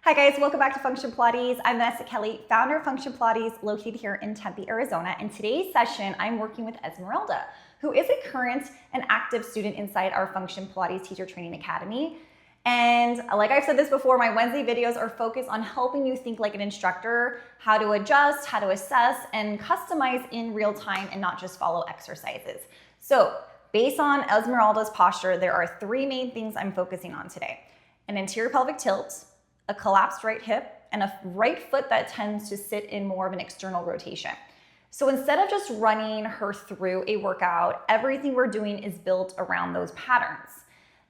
Hi guys, welcome back to Function Pilates. I'm Vanessa Kelly, founder of Function Pilates, located here in Tempe, Arizona. And today's session, I'm working with Esmeralda, who is a current and active student inside our Function Pilates Teacher Training Academy. And like I've said this before, my Wednesday videos are focused on helping you think like an instructor, how to adjust, how to assess, and customize in real time and not just follow exercises. So based on Esmeralda's posture, there are three main things I'm focusing on today: an anterior pelvic tilt, a collapsed right hip, and a right foot that tends to sit in more of an external rotation. So instead of just running her through a workout, everything we're doing is built around those patterns.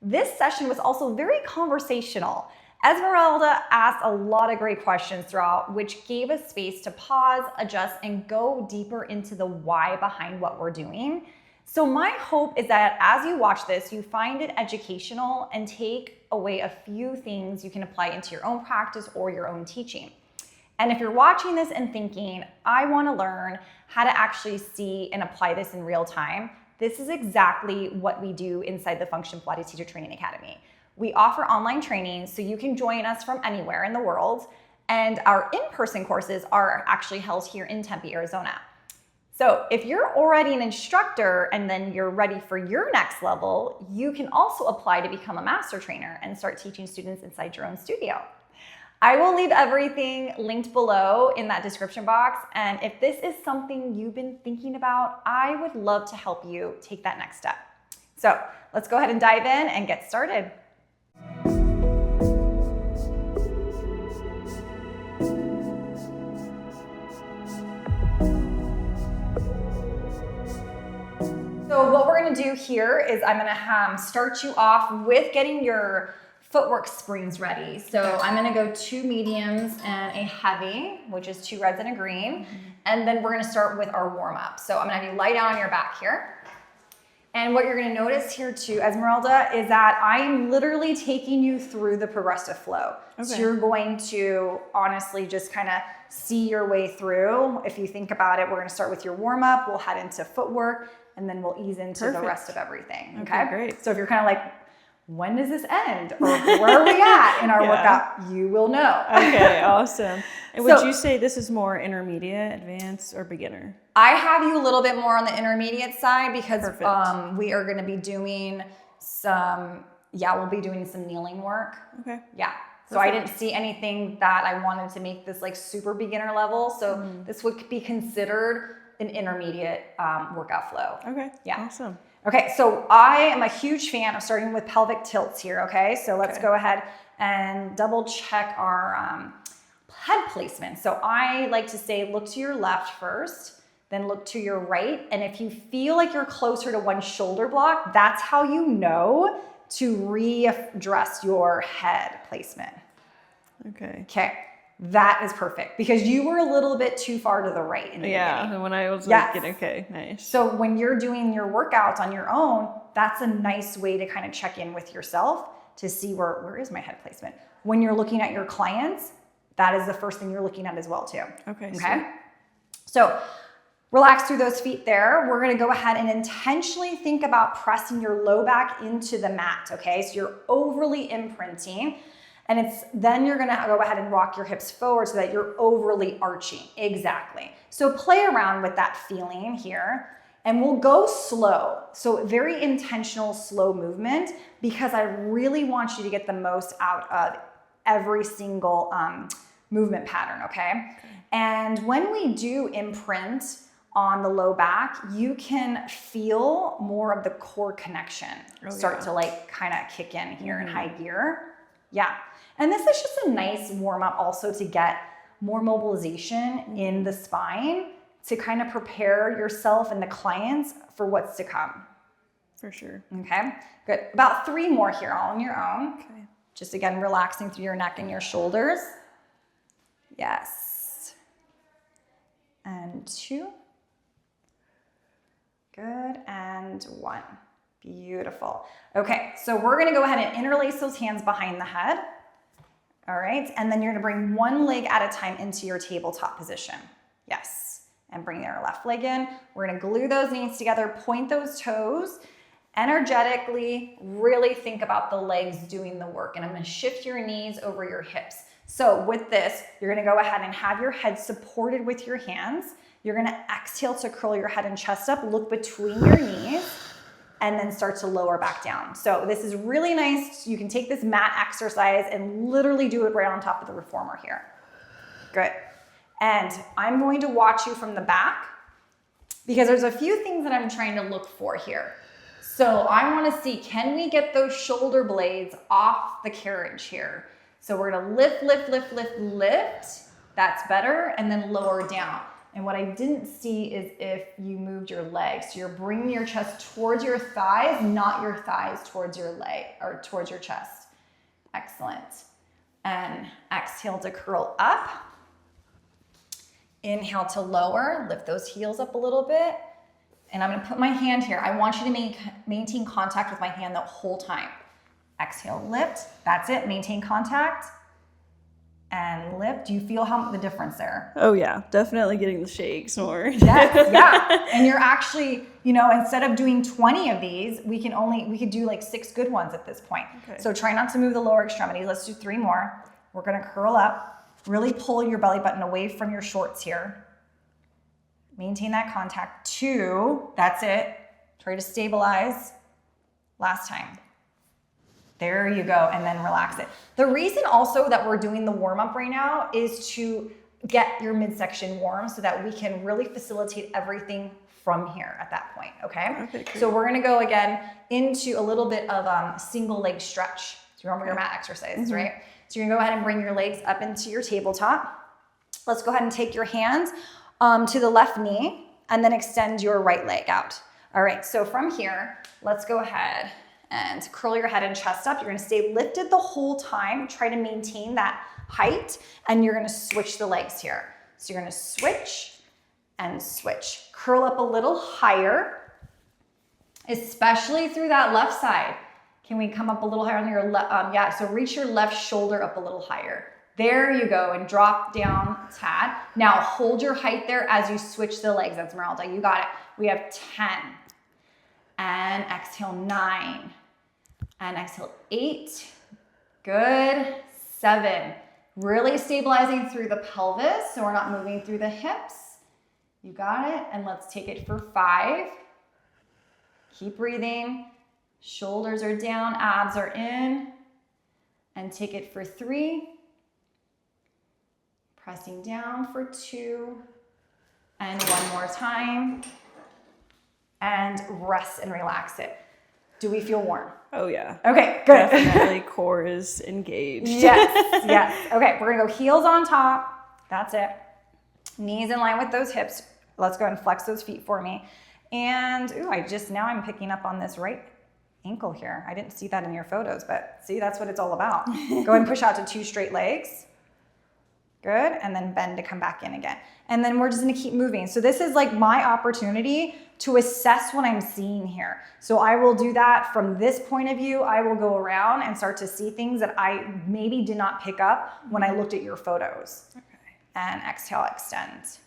This session was also very conversational. Esmeralda asked a lot of great questions throughout, which gave us space to pause, adjust, and go deeper into the why behind what we're doing. So my hope is that as you watch this, you find it educational and take away a few things you can apply into your own practice or your own teaching. And if you're watching this and thinking, I want to learn how to actually see and apply this in real time, this is exactly what we do inside the Function Pilates Teacher Training Academy. We offer online training so you can join us from anywhere in the world, and our in-person courses are actually held here in Tempe, Arizona. So if you're already an instructor and then you're ready for your next level, you can also apply to become a master trainer and start teaching students inside your own studio. I will leave everything linked below in that description box. And if this is something you've been thinking about, I would love to help you take that next step. So let's go ahead and dive in and get started. So what we're gonna do here is I'm gonna start you off with getting your footwork springs ready. So I'm gonna go 2 mediums and a heavy, which is 2 reds and a green. And then we're gonna start with our warm up. So I'm gonna have you lie down on your back here. And what you're gonna notice here too, Esmeralda, is that I'm literally taking you through the progressive flow. Okay. So you're going to honestly just kind of see your way through. If you think about it, we're gonna start with your warm up, we'll head into footwork, and then we'll ease into the rest of everything, okay? Great. So if you're kind of like, when does this end? Or where are we at in our workout? You will know. Okay, awesome. And would you say this is more intermediate, advanced, or beginner? I have you a little bit more on the intermediate side because we are gonna be doing some, we'll be doing some kneeling work. Okay. Yeah. So I didn't see anything that I wanted to make this like super beginner level. So this would be considered an intermediate workout flow. Okay. Yeah. Awesome. Okay, so I am a huge fan of starting with pelvic tilts here, okay? So let's go ahead and double check our head placement. So I like to say, look to your left first, then look to your right. And if you feel like you're closer to one shoulder block, that's how you know to readdress your head placement. Okay. Okay. That is perfect because you were a little bit too far to the right in the beginning. When I was like, okay, nice. So when you're doing your workouts on your own, that's a nice way to kind of check in with yourself to see where is my head placement. When you're looking at your clients, that is the first thing you're looking at as well too. Okay. So relax through those feet there. We're gonna go ahead and intentionally think about pressing your low back into the mat, okay? So you're overly imprinting. And then you're gonna go ahead and rock your hips forward so that you're overly arching. Exactly. So play around with that feeling here and we'll go slow. So very intentional, slow movement because I really want you to get the most out of every single movement pattern, okay? And when we do imprint on the low back, you can feel more of the core connection start to like kind of kick in here in high gear. Yeah. And this is just a nice warm up also to get more mobilization in the spine to kind of prepare yourself and the clients for what's to come. For sure. Okay, good. About 3 more here, all on your own. Okay. Just again, relaxing through your neck and your shoulders. Yes. And 2. Good, and 1. Beautiful. Okay, so we're gonna go ahead and interlace those hands behind the head. All right, and then you're gonna bring one leg at a time into your tabletop position. Yes, and bring your left leg in. We're gonna glue those knees together, point those toes, Energetically, really think about the legs doing the work. And I'm going to shift your knees over your hips. So with this, you're going to go ahead and have your head supported with your hands. You're going to exhale to curl your head and chest up, look between your knees, and then start to lower back down. So this is really nice. You can take this mat exercise and literally do it right on top of the reformer here. Good. And I'm going to watch you from the back because there's a few things that I'm trying to look for here. So I want to see, can we get those shoulder blades off the carriage here? So we're going to lift, lift, lift, lift, lift. That's better. And then lower down. And what I didn't see is if you moved your legs. So you're bringing your chest towards your thighs, not your thighs towards your leg or towards your chest. Excellent. And exhale to curl up. Inhale to lower. Lift those heels up a little bit. And I'm going to put my hand here. I want you to maintain contact with my hand the whole time. Exhale, lift. That's it. Maintain contact. And lift. Do you feel the difference there? Oh yeah, definitely getting the shakes more. Yes, yeah. And you're actually, instead of doing 20 of these, we could do like 6 good ones at this point. Okay. So try not to move the lower extremities. Let's do 3 more. We're going to curl up. Really pull your belly button away from your shorts here. Maintain that contact. 2. That's it. Try to stabilize. Last time. There you go, and then relax it. The reason also that we're doing the warm-up right now is to get your midsection warm so that we can really facilitate everything from here at that point, okay? Okay, cool. So we're gonna go again into a little bit of single leg stretch. So you remember your mat exercises, right? So you're gonna go ahead and bring your legs up into your tabletop. Let's go ahead and take your hands to the left knee and then extend your right leg out. All right, so from here, let's go ahead and curl your head and chest up. You're gonna stay lifted the whole time. Try to maintain that height, and you're gonna switch the legs here. So you're gonna switch and switch. Curl up a little higher, especially through that left side. Can we come up a little higher on your left? Yeah, so reach your left shoulder up a little higher. There you go, and drop down tad. Now hold your height there as you switch the legs. Esmeralda, you got it. We have 10. And exhale, 9. And exhale, 8. Good. 7. Really stabilizing through the pelvis so we're not moving through the hips. You got it. And let's take it for 5. Keep breathing. Shoulders are down, abs are in. And take it for 3. Pressing down for 2. And 1 more time. And rest and relax it. Do we feel warm? Oh yeah. Okay, good. Definitely core is engaged. Yes, yes. Okay, we're gonna go heels on top. That's it. Knees in line with those hips. Let's go ahead and flex those feet for me. And now I'm picking up on this right ankle here. I didn't see that in your photos, but see, that's what it's all about. Go ahead and push out to 2 straight legs. Good, and then bend to come back in again. And then we're just gonna keep moving. So this is like my opportunity to assess what I'm seeing here. So I will do that from this point of view. I will go around and start to see things that I maybe did not pick up when I looked at your photos. Okay. And exhale, extend.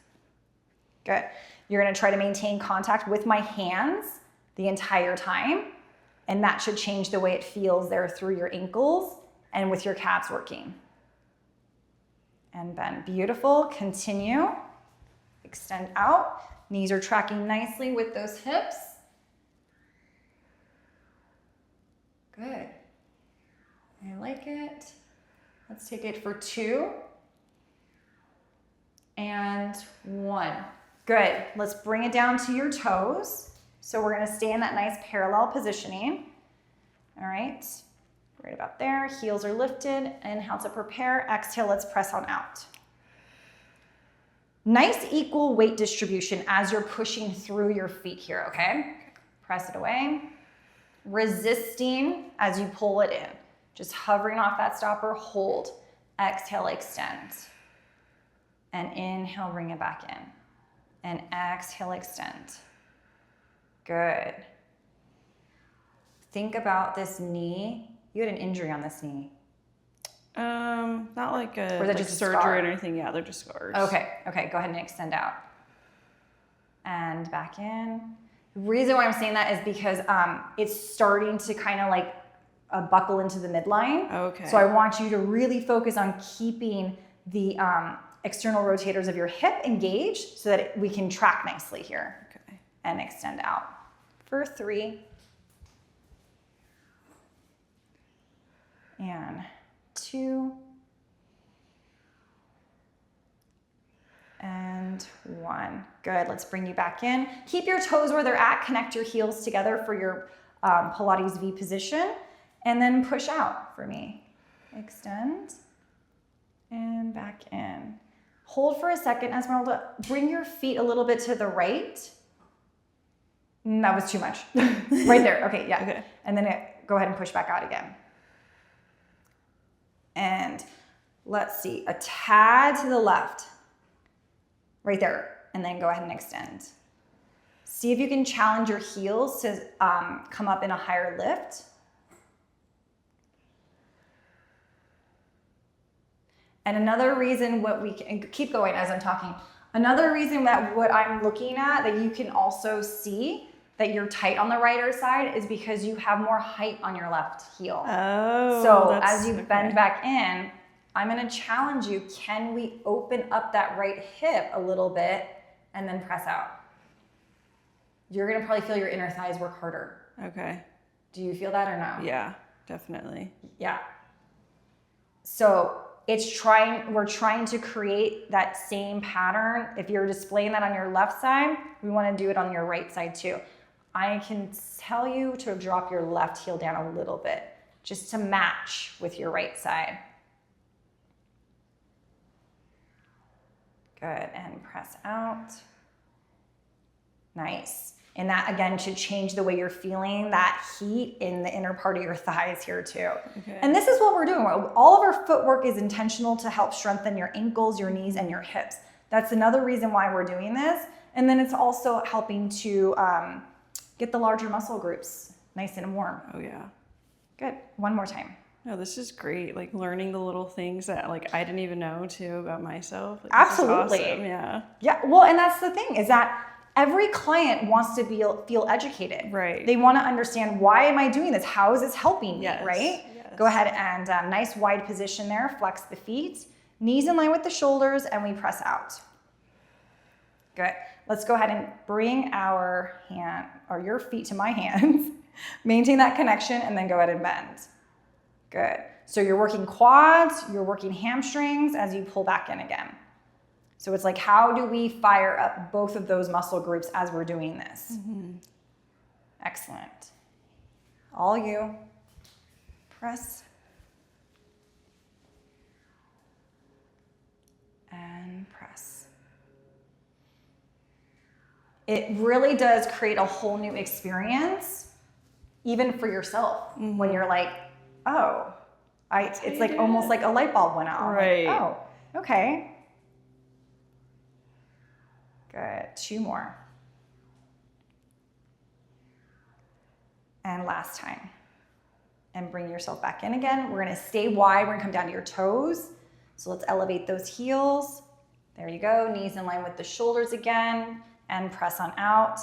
Good. You're gonna try to maintain contact with my hands the entire time. And that should change the way it feels there through your ankles and with your calves working. And bend. Beautiful. Continue. Extend out. Knees are tracking nicely with those hips. Good. I like it. Let's take it for 2. And 1. Good. Let's bring it down to your toes. So we're going to stay in that nice parallel positioning. All right. Right about there. Heels are lifted. Inhale to prepare. Exhale, let's press on out. Nice equal weight distribution as you're pushing through your feet here, okay? Press it away. Resisting as you pull it in. Just hovering off that stopper, hold. Exhale, extend. And inhale, bring it back in. And exhale, extend. Good. Think about this knee. You had an injury on this knee. Not like a or like just surgery scar? or anything. Yeah, they're just scars. Okay, go ahead and extend out. And back in. The reason why I'm saying that is because it's starting to kind of like buckle into the midline. Okay. So I want you to really focus on keeping the external rotators of your hip engaged so that we can track nicely here. Okay. And extend out for 3. And 2. And 1. Good. Let's bring you back in. Keep your toes where they're at. Connect your heels together for your Pilates V position. And then push out for me. Extend. And back in. Hold for a second, Esmeralda. Bring your feet a little bit to the right. That was too much. Right there. Okay, yeah. Okay. And then go ahead and push back out again. And let's see, a tad to the left. Right there. And then go ahead and extend. See if you can challenge your heels to come up in a higher lift. And another reason what we can, keep going as I'm talking, another reason that what I'm looking at that you can also see that you're tight on the right side is because you have more height on your left heel. Oh. So as you bend back in, I'm gonna challenge you, can we open up that right hip a little bit and then press out? You're gonna probably feel your inner thighs work harder. Okay. Do you feel that or no? Yeah, definitely. Yeah. So we're trying to create that same pattern. If you're displaying that on your left side, we wanna do it on your right side too. I can tell you to drop your left heel down a little bit, just to match with your right side. Good, and press out. Nice. And that again should change the way you're feeling that heat in the inner part of your thighs here too. Okay. And this is what we're doing. All of our footwork is intentional to help strengthen your ankles, your knees, and your hips. That's another reason why we're doing this. And then it's also helping to get the larger muscle groups nice and warm. Oh yeah. Good, one more time. No, this is great. Like learning the little things that like I didn't even know too about myself. Like, absolutely. This is awesome. Yeah. Yeah. Well, and that's the thing is that every client wants to feel educated. Right. They want to understand, why am I doing this? How is this helping me? Yes. Right? Yes. Go ahead and nice wide position there. Flex the feet, knees in line with the shoulders, and we press out. Good. Let's go ahead and bring our hand or your feet to my hands. Maintain that connection and then go ahead and bend. Good. So you're working quads, you're working hamstrings as you pull back in again. So it's like, how do we fire up both of those muscle groups as we're doing this? Mm-hmm. Excellent. All you. Press. And press. It really does create a whole new experience, even for yourself, mm-hmm. when you're like, oh, it's like almost like a light bulb went out. Right. Like, oh, okay. Good, 2 more. And last time. And bring yourself back in again. We're gonna stay wide, we're gonna come down to your toes. So let's elevate those heels. There you go, knees in line with the shoulders again, and press on out.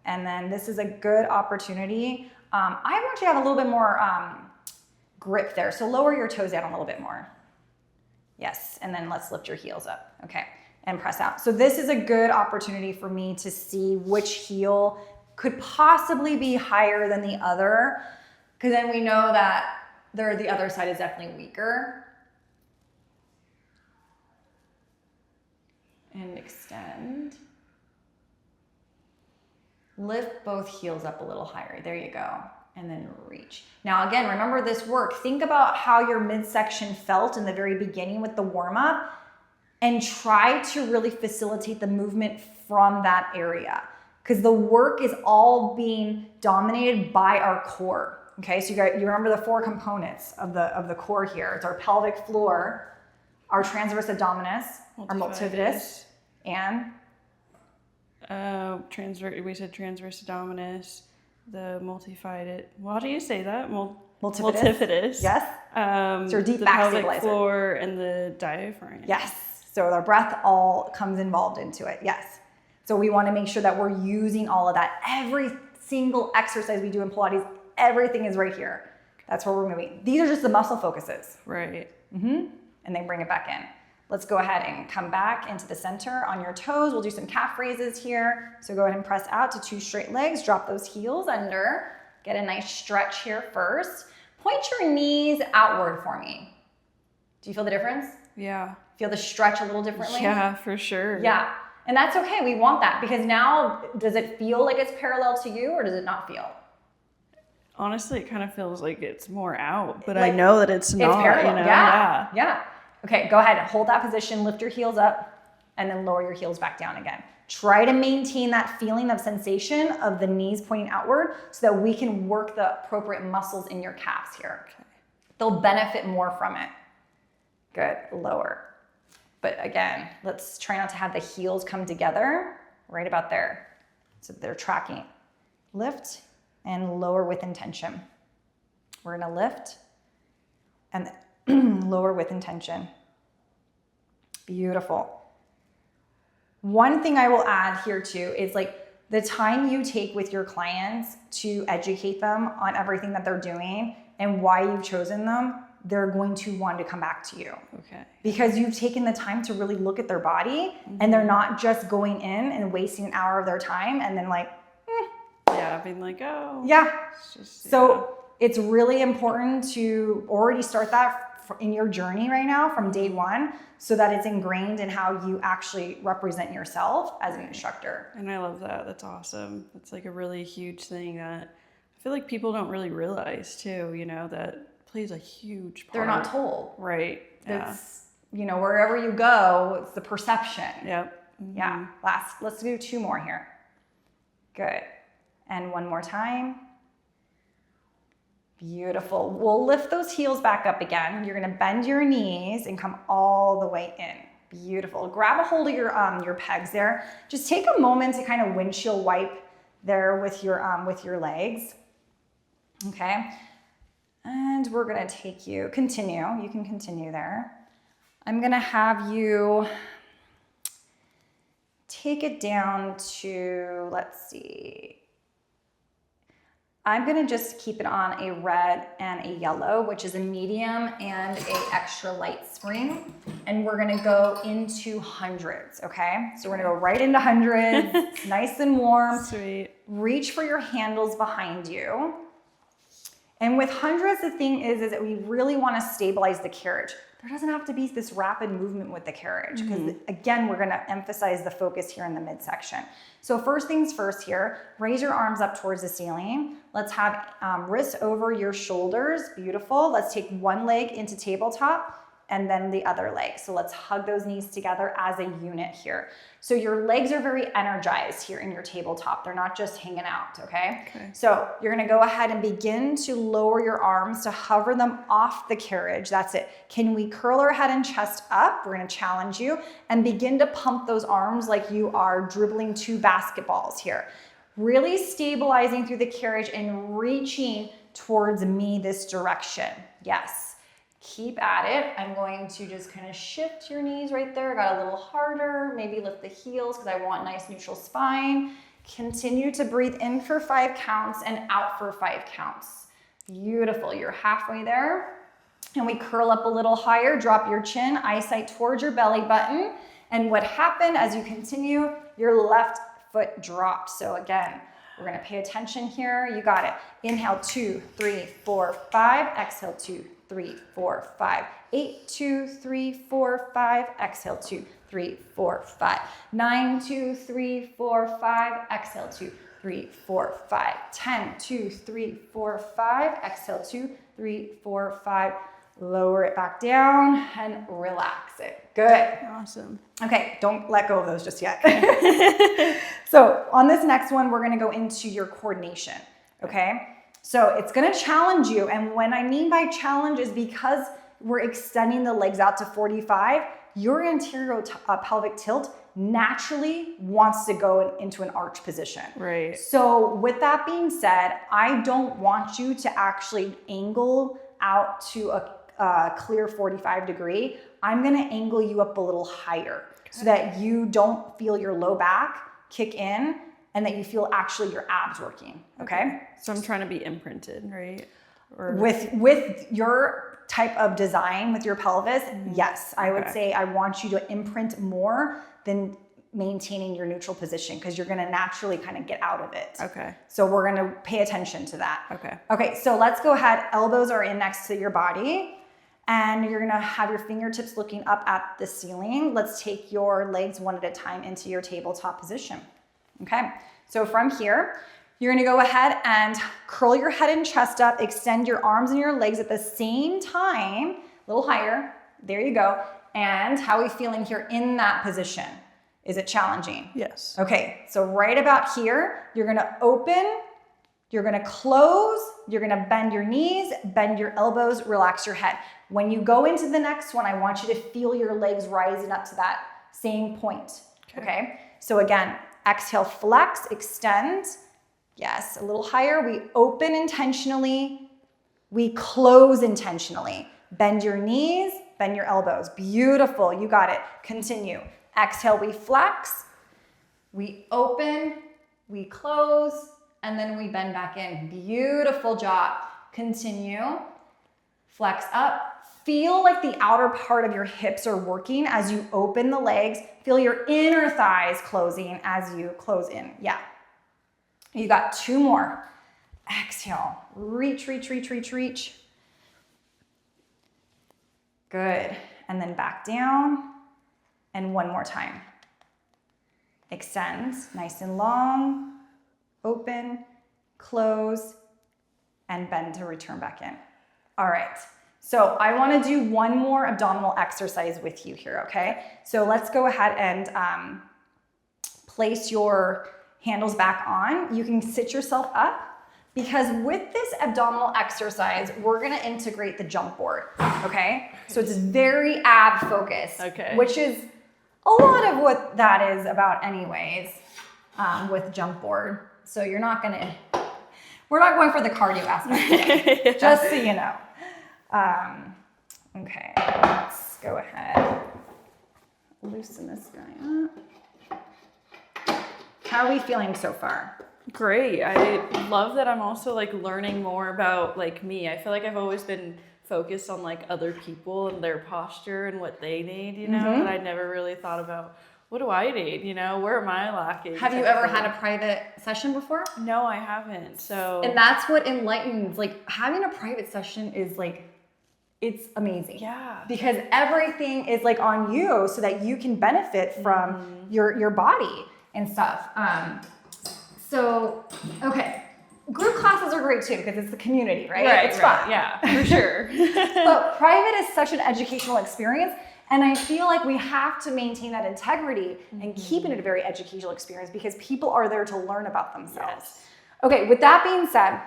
And then this is a good opportunity. I want you to have a little bit more grip there. So lower your toes down a little bit more. Yes, and then let's lift your heels up, okay, and press out. So this is a good opportunity for me to see which heel could possibly be higher than the other, because then we know that the other side is definitely weaker. And extend. Lift both heels up a little higher. There you go. And then reach. Now again, remember this work. Think about how your midsection felt in the very beginning with the warm-up and try to really facilitate the movement from that area, because the work is all being dominated by our core. Okay, so you remember the 4 components of the core here. It's our pelvic floor, our transverse abdominis, our multifidus, and we said transverse abdominis, the multifidus. Well, how do you say that? Multifidus. Multifidus. Yes. So deep the back pelvic stabilizer. Floor and the diaphragm. Yes. So our breath all comes involved into it. Yes. So we want to make sure that we're using all of that. Every single exercise we do in Pilates, everything is right here. That's where we're moving. These are just the muscle focuses. Right. And then bring it back in. Let's go ahead and come back into the center on your toes. We'll do some calf raises here. So go ahead and press out to 2 straight legs. Drop those heels under. Get a nice stretch here first. Point your knees outward for me. Do you feel the difference? Yeah. Feel the stretch a little differently? Yeah, for sure. Yeah. And that's okay. We want that because now, does it feel like it's parallel to you or does it not feel? Honestly, it kind of feels like it's more out, but Like, I know that it's not. It's parallel. You know? Yeah. Okay, go ahead. Hold that position. Lift your heels up and then lower your heels back down again. Try to maintain that feeling of sensation of the knees pointing outward so that we can work the appropriate muscles in your calves here. Okay. They'll benefit more from it. Good. Lower. But again, let's try not to have the heels come together right about there. So they're tracking. Lift and lower with intention. We're gonna lift and lower with intention. Beautiful. One thing I will add here too is like the time you take with your clients to educate them on everything that they're doing and why you've chosen them, they're going to want to come back to you. Okay. Because you've taken the time to really look at their body and they're not just going in and wasting an hour of their time and then like, Yeah, being like, oh. yeah. It's just, So it's really important to already start that in your journey right now from day one so that it's ingrained in how you actually represent yourself as an instructor. And I love that. That's awesome. It's like a really huge thing that I feel like people don't really realize too, you know, that plays a huge part. They're not told. Right. Yeah. It's, you know, wherever you go, it's the perception. Yep. Yeah. Let's do 2 more here. Good. And one more time. Beautiful. We'll lift those heels back up again. You're gonna bend your knees and come all the way in. Beautiful. Grab a hold of your pegs there. Just take a moment to kind of windshield wipe there with your legs. Okay. And we're gonna take you, continue. You can continue there. I'm gonna have you take it down to, let's see. I'm gonna just keep it on a red and a yellow, which is a medium and a extra light spring. And we're gonna go into hundreds, okay? So we're gonna go right into hundreds, nice and warm. Sweet. Reach for your handles behind you. And with hundreds, the thing is that we really wanna stabilize the carriage. There doesn't have to be this rapid movement with the carriage because again, we're gonna emphasize the focus here in the midsection. So first things first here, raise your arms up towards the ceiling. Let's have wrists over your shoulders, beautiful. Let's take one leg into tabletop and then the other leg. So let's hug those knees together as a unit here. So your legs are very energized here in your tabletop. They're not just hanging out, okay? So you're gonna go ahead and begin to lower your arms to hover them off the carriage. That's it. Can we curl our head and chest up? We're gonna challenge you and begin to pump those arms like you are dribbling 2 basketballs here. Really stabilizing through the carriage and reaching towards me this direction. Yes. Keep at it. I'm going to just kind of shift your knees right there. Got a little harder. Maybe lift the heels because I want nice neutral spine. Continue to breathe in for 5 counts and out for 5 counts. Beautiful. You're halfway there. And we curl up a little higher. Drop your chin, eyesight towards your belly button. And what happened as you continue, your left foot drops. So again, we're going to pay attention here. You got it. Inhale, 2, 3, 4, 5. Exhale, 2, 3, 4, 5. 8, 2, 3, 4, 5. Exhale, 2, 3, 4, 5. 9, 2, 3, 4, 5. Exhale, 2, 3, 4, 5. 10, 2, 3, 4, 5. Exhale, 2, 3, 4, 5. Lower it back down and relax it. Good. Awesome. Okay, don't let go of those just yet. So on this next one, we're gonna go into your coordination, okay? So it's gonna challenge you, and when I mean by challenge is because we're extending the legs out to 45, your anterior pelvic tilt naturally wants to go into an arch position. Right. So with that being said, I don't want you to actually angle out to a clear 45 degree. I'm gonna angle you up a little higher so that you don't feel your low back kick in and that you feel actually your abs working, okay? So I'm trying to be imprinted, right? Or With your type of design with your pelvis, yes, I would say I want you to imprint more than maintaining your neutral position because you're gonna naturally kind of get out of it. Okay. So we're gonna pay attention to that. Okay. Okay, so let's go ahead. Elbows are in next to your body and you're gonna have your fingertips looking up at the ceiling. Let's take your legs one at a time into your tabletop position. Okay, so from here, you're gonna go ahead and curl your head and chest up, extend your arms and your legs at the same time, a little higher, there you go. And how are we feeling here in that position? Is it challenging? Yes. Okay, so right about here, you're gonna open, you're gonna close, you're gonna bend your knees, bend your elbows, relax your head. When you go into the next one, I want you to feel your legs rising up to that same point, okay? So again, exhale, flex, extend. Yes, a little higher. We open intentionally. We close intentionally. Bend your knees, bend your elbows. Beautiful, you got it. Continue. Exhale, we flex. We open, we close, and then we bend back in. Beautiful job. Continue. Flex up. Feel like the outer part of your hips are working as you open the legs. Feel your inner thighs closing as you close in. Yeah. You got 2 more. Exhale. Reach, reach, reach, reach, reach. Good. And then back down. And 1 more time. Extend, nice and long. Open, close, and bend to return back in. All right. So I want to do 1 more abdominal exercise with you here, okay? So let's go ahead and place your handles back on. You can sit yourself up because with this abdominal exercise, we're gonna integrate the jump board, okay? So it's very ab focused, which is a lot of what that is about anyways with jump board. So you're not gonna, we're not going for the cardio aspect today, just so you know. Okay, let's go ahead, loosen this guy up. How are we feeling so far? Great. I love that I'm also like learning more about like me. I feel like I've always been focused on like other people and their posture and what they need, you know, and I never really thought about what do I need, you know, where am I lacking? Have you ever had a private session before? No, I haven't. So, and that's what enlightens, like having a private session is like, it's amazing. Yeah. Because everything is like on you so that you can benefit from your body and stuff. So, okay. Group classes are great too because it's the community, right? It's fun. Yeah, for sure. But private is such an educational experience. And I feel like we have to maintain that integrity and keep it a very educational experience because people are there to learn about themselves. Yes. Okay, with that being said,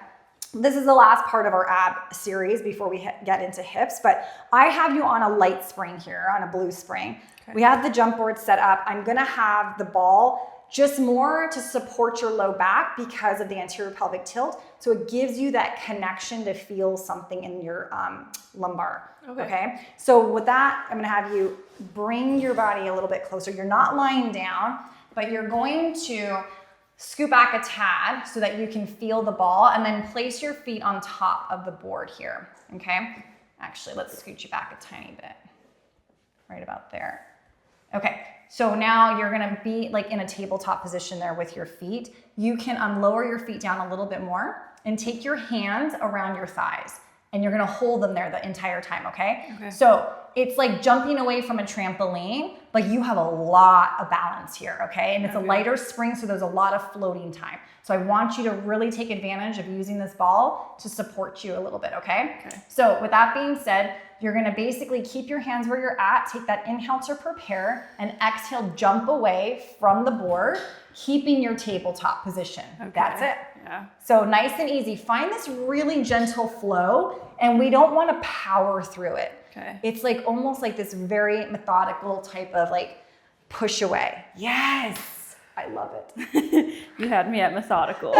this is the last part of our ab series before we get into hips, but I have you on a light spring here, on a blue spring. Okay. We have the jump board set up. I'm gonna have the ball just more to support your low back because of the anterior pelvic tilt. So it gives you that connection to feel something in your lumbar, okay? So with that, I'm gonna have you bring your body a little bit closer. You're not lying down, but you're going to scoot back a tad so that you can feel the ball and then place your feet on top of the board here, okay? Actually, let's scoot you back a tiny bit, right about there. Okay, so now you're gonna be like in a tabletop position there with your feet. You can lower your feet down a little bit more and take your hands around your thighs and you're gonna hold them there the entire time, okay? So it's like jumping away from a trampoline, but you have a lot of balance here, okay? And it's a lighter spring, so there's a lot of floating time. So I want you to really take advantage of using this ball to support you a little bit, okay? So with that being said, you're gonna basically keep your hands where you're at, take that inhale to prepare, and exhale, jump away from the board, keeping your tabletop position. That's it. Yeah. So nice and easy. Find this really gentle flow, and we don't wanna power through it. It's like almost like this very methodical type of like push away. Yes, I love it. You had me at methodical.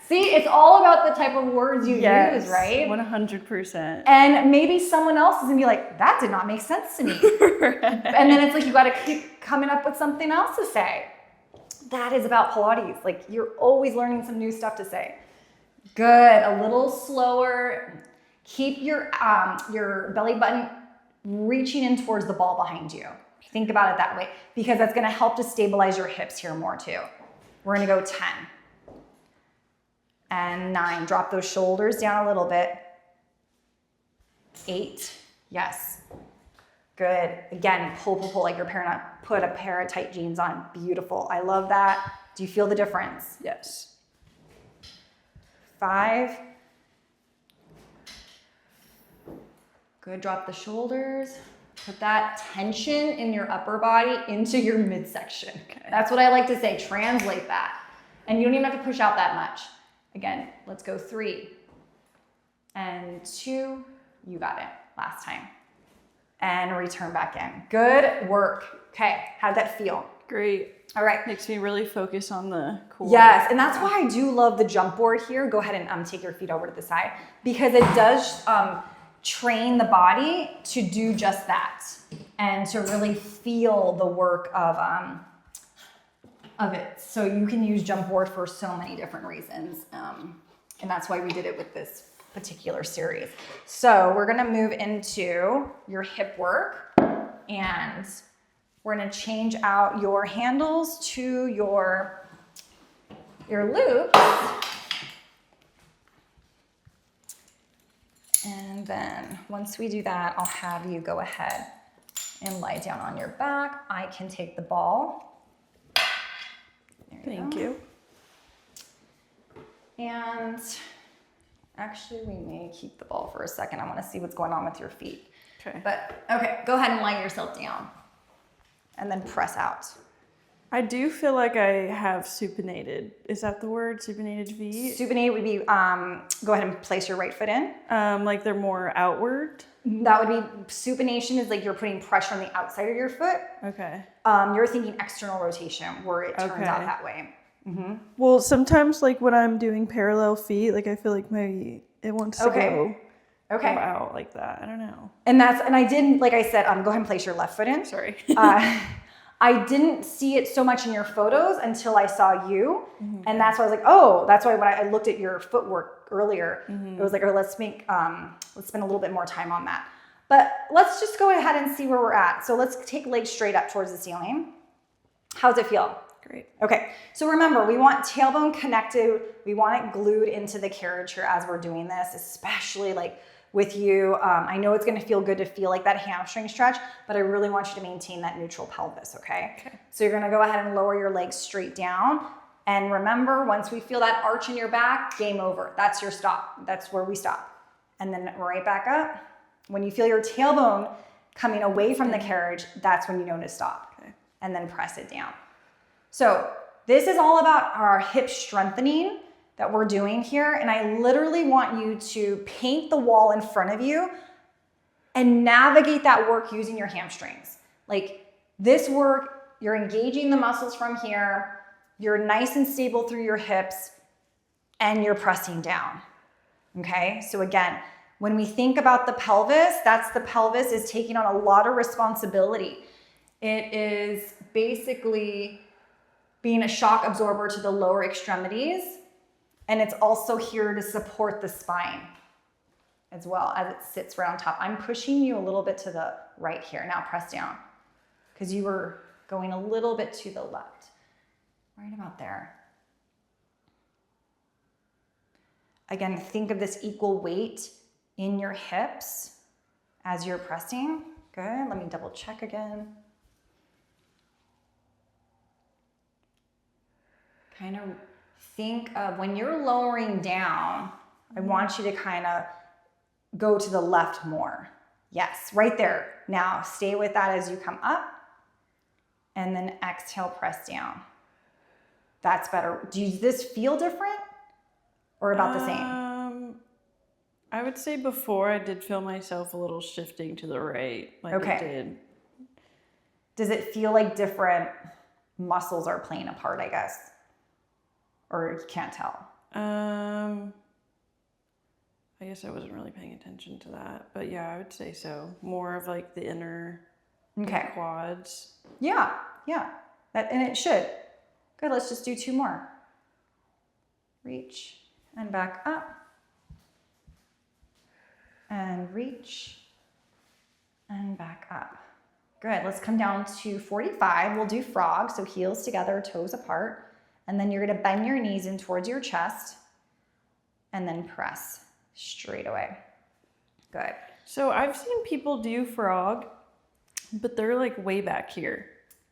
See, it's all about the type of words you use, right? 100%. And maybe someone else is gonna be like, that did not make sense to me. Right. And then it's like, you gotta keep coming up with something else to say. That is about Pilates. Like, you're always learning some new stuff to say. Good, a little slower. Keep your belly button reaching in towards the ball behind you. Think about it that way, because that's gonna help to stabilize your hips here more too. We're gonna go 10. And 9, drop those shoulders down a little bit. 8, yes. Good, again, pull, like you're put a pair of tight jeans on. Beautiful, I love that. Do you feel the difference? Yes. 5. Good, drop the shoulders. Put that tension in your upper body into your midsection. Okay. That's what I like to say, translate that. And you don't even have to push out that much. Again, let's go 3 and 2. You got it, last time. And return back in. Good work. Okay, how'd that feel? Great. All right. Makes me really focus on the core. Yes, and that's why I do love the jump board here. Go ahead and take your feet over to the side, because it does train the body to do just that and to really feel the work of it. So you can use jump board for so many different reasons. And that's why we did it with this particular series. So we're gonna move into your hip work, and we're gonna change out your handles to your loops. And then once we do that, I'll have you go ahead and lie down on your back. I can take the ball. Thank you. And actually, we may keep the ball for a second. I want to see what's going on with your feet. Okay. But okay, go ahead and lie yourself down. And then press out. I do feel like I have supinated. Is that the word? Supinated feet? Supinated would be, go ahead and place your right foot in. Like they're more outward? That would be, supination is like you're putting pressure on the outside of your foot. Okay. You're thinking external rotation, where it turns out that way. Mm-hmm. Well, sometimes like when I'm doing parallel feet, like I feel like it wants to go out like that. I don't know. And I didn't, like I said, go ahead and place your left foot in. Sorry. I didn't see it so much in your photos until I saw you. Mm-hmm. And that's why I was like, oh, that's why when I looked at your footwork earlier, it was like, oh, let's spend a little bit more time on that. But let's just go ahead and see where we're at. So let's take legs straight up towards the ceiling. How's it feel? Great. Okay, so remember, we want tailbone connected. We want it glued into the carriage here as we're doing this, especially like with you. I know it's gonna feel good to feel like that hamstring stretch, but I really want you to maintain that neutral pelvis, okay? Okay. So you're gonna go ahead and lower your legs straight down. And remember, once we feel that arch in your back, game over. That's your stop. That's where we stop. And then right back up. When you feel your tailbone coming away from the carriage, that's when you know to stop. Okay. And then press it down. So this is all about our hip strengthening that we're doing here. And I literally want you to paint the wall in front of you and navigate that work using your hamstrings. Like this work, you're engaging the muscles from here, you're nice and stable through your hips, and you're pressing down, okay? So again, when we think about the pelvis, the pelvis is taking on a lot of responsibility. It is basically being a shock absorber to the lower extremities, and it's also here to support the spine as well as it sits right on top. I'm pushing you a little bit to the right here. Now press down, because you were going a little bit to the left. Right about there. Again, think of this equal weight in your hips as you're pressing. Good, let me double check again. Kind of think of when you're lowering down, I want you to kind of go to the left more. Yes, right there. Now stay with that as you come up, and then exhale, press down. That's better. Does this feel different or about the same? I would say before I did feel myself a little shifting to the right. Like it did. Does it feel like different muscles are playing a part, I guess? Or you can't tell? I guess I wasn't really paying attention to that, but yeah, I would say so. More of like the inner quads. Yeah. And it should. Good, let's just do 2 more. Reach and back up. And reach and back up. Good, let's come down to 45. We'll do frog, so heels together, toes apart. And then you're gonna bend your knees in towards your chest and then press straight away. Good. So I've seen people do frog, but they're like way back here.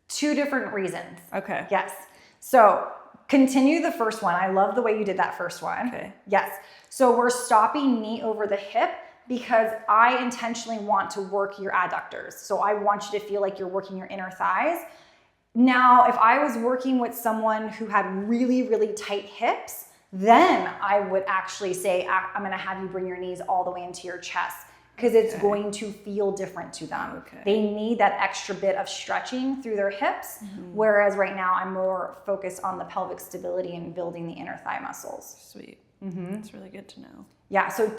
2 different reasons. Okay. Yes. So continue the first one. I love the way you did that first one. Okay. Yes. So we're stopping knee over the hip because I intentionally want to work your adductors. So I want you to feel like you're working your inner thighs. Now, if I was working with someone who had really, really tight hips, then I would actually say, I'm gonna have you bring your knees all the way into your chest because it's going to feel different to them. Okay. They need that extra bit of stretching through their hips, whereas right now I'm more focused on the pelvic stability and building the inner thigh muscles. Sweet. That's really good to know. Yeah, so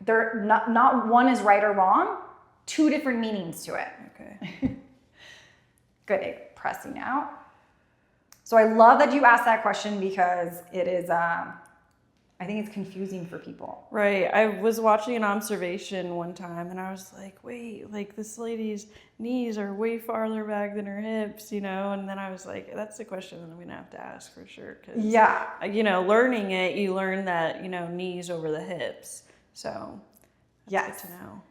they're not one is right or wrong, 2 different meanings to it. Okay. Good, pressing out. So I love that you asked that question because it is, I think it's confusing for people. Right. I was watching an observation one time and I was like, wait, like this lady's knees are way farther back than her hips, you know? And then I was like, that's the question that I'm going to have to ask for sure. Cause, you know, learning it, you learn that, you know, knees over the hips. So that's good to know.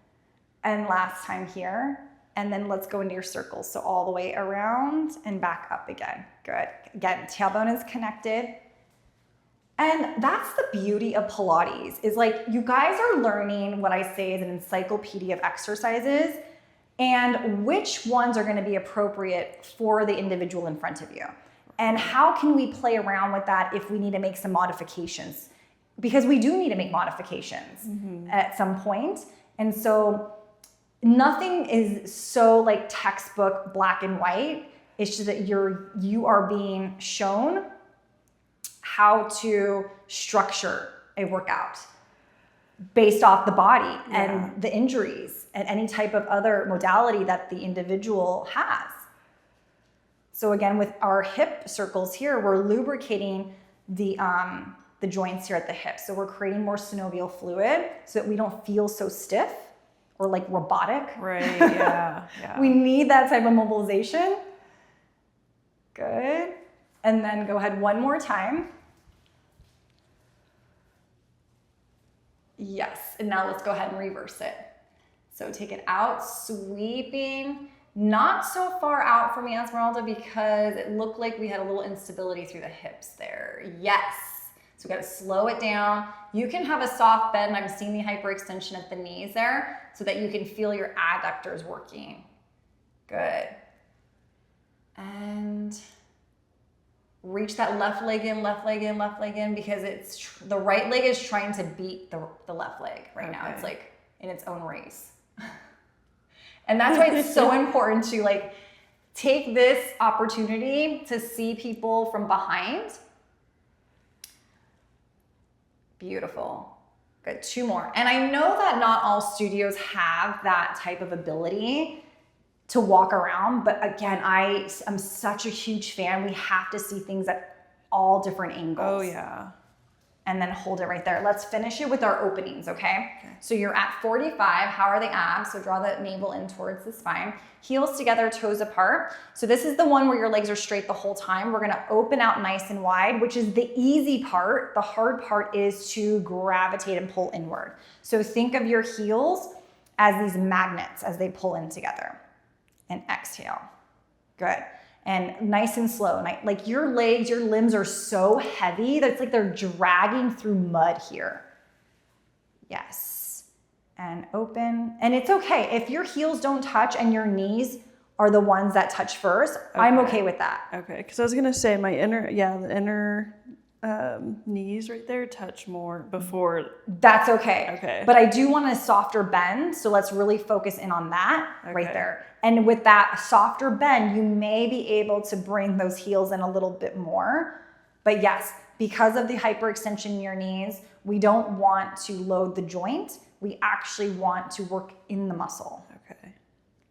And last time here. And then let's go into your circles. So all the way around and back up again. Good. Again, tailbone is connected. And that's the beauty of Pilates is like you guys are learning what I say is an encyclopedia of exercises and which ones are going to be appropriate for the individual in front of you. And how can we play around with that if we need to make some modifications? Because we do need to make modifications at some point. And so nothing is so like textbook black and white. It's just that you are being shown how to structure a workout based off the body and the injuries and any type of other modality that the individual has. So again, with our hip circles here, we're lubricating the joints here at the hip. So we're creating more synovial fluid so that we don't feel so stiff or like robotic. Right, yeah. We need that type of mobilization. Good. And then go ahead one more time. Yes, and now let's go ahead and reverse it. So take it out, sweeping, not so far out for me, Esmeralda, because it looked like we had a little instability through the hips there. Yes. So we got to slow it down. You can have a soft bend. I'm seeing the hyperextension at the knees there so that you can feel your adductors working. Good. And reach that left leg in, left leg in, left leg in, because it's the right leg is trying to beat the left leg right now. It's like in its own race. And that's why it's so important to like take this opportunity to see people from behind. Beautiful. Good. 2 more. And I know that not all studios have that type of ability to walk around, but again, I am such a huge fan. We have to see things at all different angles. Oh yeah. And then hold it right there. Let's finish it with our openings, okay? So you're at 45. How are the abs? So draw the navel in towards the spine. Heels together, toes apart. So this is the one where your legs are straight the whole time. We're gonna open out nice and wide, which is the easy part. The hard part is to gravitate and pull inward. So think of your heels as these magnets as they pull in together. And exhale. Good. And nice and slow. Like your legs, your limbs are so heavy that it's like they're dragging through mud here. Yes. And open. And it's okay. If your heels don't touch and your knees are the ones that touch first, I'm okay with that. Okay. Because I was going to say the inner knees right there touch more before. That's okay. Okay. But I do want a softer bend. So let's really focus in on that right there. And with that softer bend, you may be able to bring those heels in a little bit more. But yes, because of the hyperextension in your knees, we don't want to load the joint. We actually want to work in the muscle. Okay.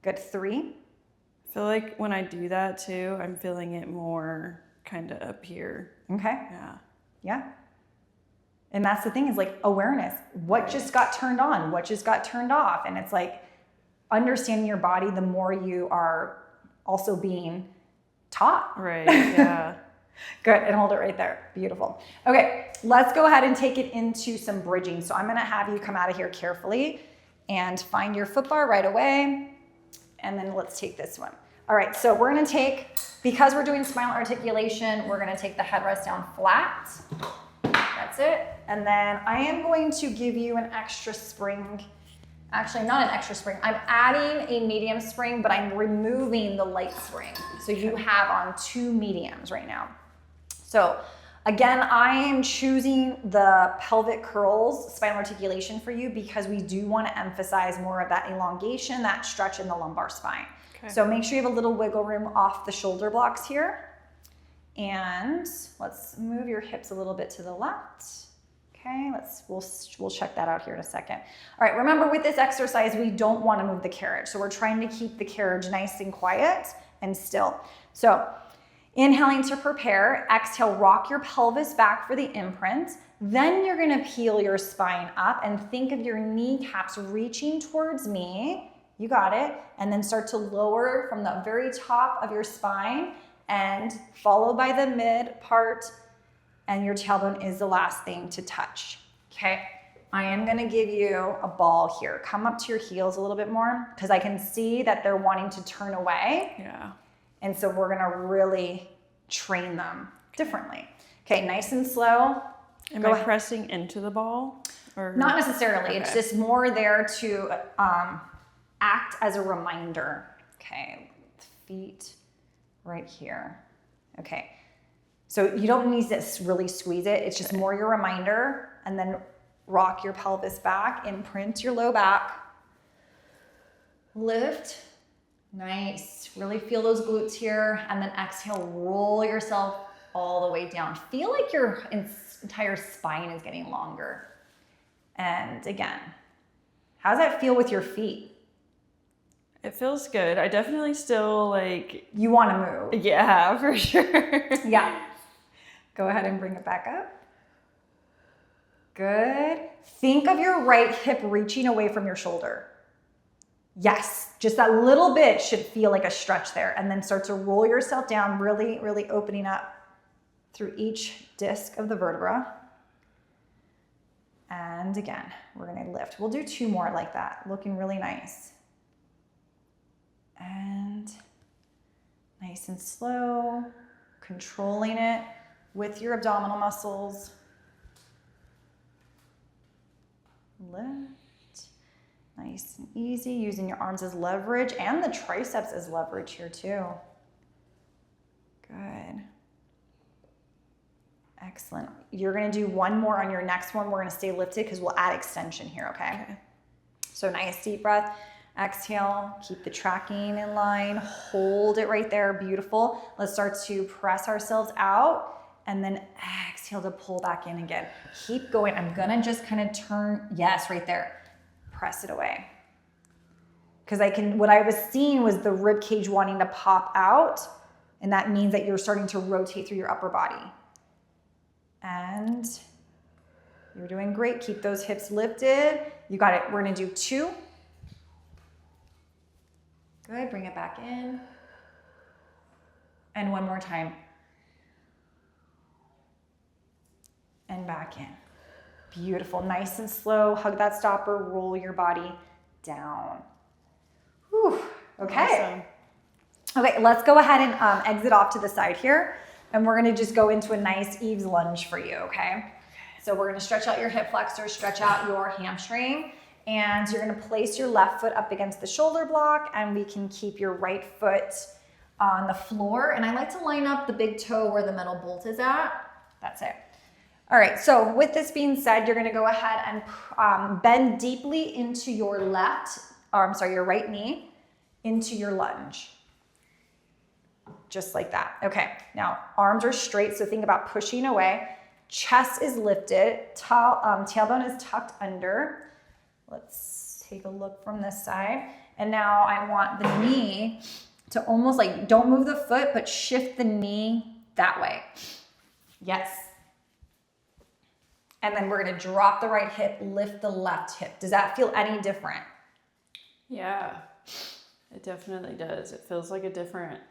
Good. 3. I feel like when I do that too, I'm feeling it more kind of up here. Okay. Yeah. Yeah. And that's the thing is like awareness. What just got turned on? What just got turned off? And it's like understanding your body, the more you are also being taught. Right. Yeah. Good. And hold it right there. Beautiful. Okay. Let's go ahead and take it into some bridging. So I'm going to have you come out of here carefully and find your foot bar right away. And then let's take this one. All right. So we're going to take, because we're doing spinal articulation, we're going to take the headrest down flat. That's it. And then I am going to give you an extra spring. Actually, not an extra spring. I'm adding a medium spring, but I'm removing the light spring. So you have on 2 mediums right now. So again, I am choosing the pelvic curls, spinal articulation for you because we do want to emphasize more of that elongation, that stretch in the lumbar spine. Okay. So make sure you have a little wiggle room off the shoulder blocks here. And let's move your hips a little bit to the left. Okay, we'll check that out here in a second. All right, remember with this exercise, we don't want to move the carriage. So we're trying to keep the carriage nice and quiet and still. So inhaling to prepare, exhale, rock your pelvis back for the imprint. Then you're gonna peel your spine up and think of your kneecaps reaching towards me. You got it. And then start to lower from the very top of your spine and followed by the mid part, and your tailbone is the last thing to touch. Okay, I am gonna give you a ball here. Come up to your heels a little bit more because I can see that they're wanting to turn away. Yeah. And so we're gonna really train them differently. Okay, nice and slow. Am I pressing into the ball? Or? Not necessarily, Okay. It's just more there to act as a reminder. Okay, feet right here. Okay, so you don't need to really squeeze it. It's just more your reminder, and then rock your pelvis back, imprint your low back. Lift, nice. Really feel those glutes here, and then exhale, roll yourself all the way down. Feel like your entire spine is getting longer. And again, how does that feel with your feet? It feels good. I definitely still like... You want to move. Yeah, for sure. Yeah. Go ahead and bring it back up. Good. Think of your right hip reaching away from your shoulder. Yes, just that little bit should feel like a stretch there. And then start to roll yourself down, really, really opening up through each disc of the vertebra. And again, we're going to lift. We'll do 2 more like that, looking really nice. And nice and slow, controlling it with your abdominal muscles. Lift. Nice and easy, using your arms as leverage and the triceps as leverage here too. Good. Excellent. You're gonna do 1 more on your next one. We're gonna stay lifted because we'll add extension here, okay? So nice deep breath. Exhale, keep the tracking in line, hold it right there, beautiful. Let's start to press ourselves out and then exhale to pull back in again. Keep going. I'm gonna just kind of turn, yes, right there. Press it away. Because what I was seeing was the rib cage wanting to pop out, and that means that you're starting to rotate through your upper body. And you're doing great. Keep those hips lifted. You got it. We're gonna do 2. Good, bring it back in. And 1 more time. And back in. Beautiful, nice and slow. Hug that stopper, roll your body down. Whew. Okay. Awesome. Okay, let's go ahead and exit off to the side here. And we're gonna just go into a nice Eve's lunge for you, okay? So we're gonna stretch out your hip flexors, stretch out your hamstring, and you're gonna place your left foot up against the shoulder block, and we can keep your right foot on the floor. And I like to line up the big toe where the metal bolt is at. That's it. All right, so with this being said, you're gonna go ahead and bend deeply into your your right knee into your lunge. Just like that. Okay, now arms are straight, so think about pushing away. Chest is lifted, tailbone is tucked under. Let's take a look from this side. And now I want the knee to almost like, don't move the foot, but shift the knee that way. Yes. And then we're gonna drop the right hip, lift the left hip. Does that feel any different? Yeah, it definitely does. It feels like a different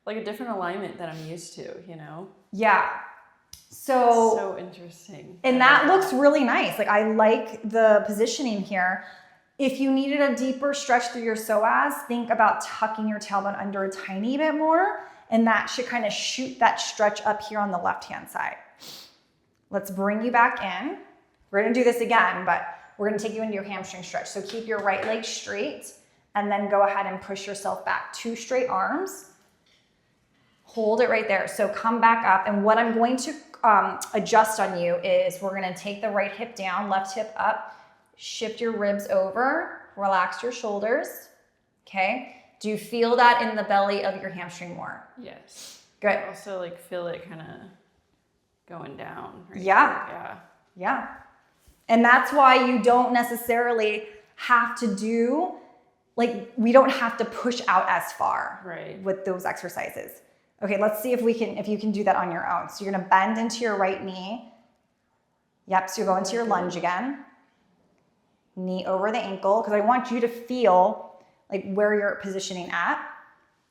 alignment that I'm used to, you know? Yeah. So interesting. And that looks really nice. Like I like the positioning here. If you needed a deeper stretch through your psoas, think about tucking your tailbone under a tiny bit more, and that should kind of shoot that stretch up here on the left-hand side. Let's bring you back in. We're gonna do this again, but we're gonna take you into your hamstring stretch. So keep your right leg straight and then go ahead and push yourself back. 2 straight arms. Hold it right there. So come back up, and what I'm going to adjust on you is we're gonna take the right hip down, left hip up, shift your ribs over, relax your shoulders, okay? Do you feel that in the belly of your hamstring more? Yes. Good. I also like feel it kind of going down. Right Yeah. There. Yeah. And that's why you don't necessarily have to do, like, we don't have to push out as far with those exercises. Okay, let's see if you can do that on your own. So you're gonna bend into your right knee. Yep, so you're going to your lunge again. Knee over the ankle, because I want you to feel like where you're positioning at.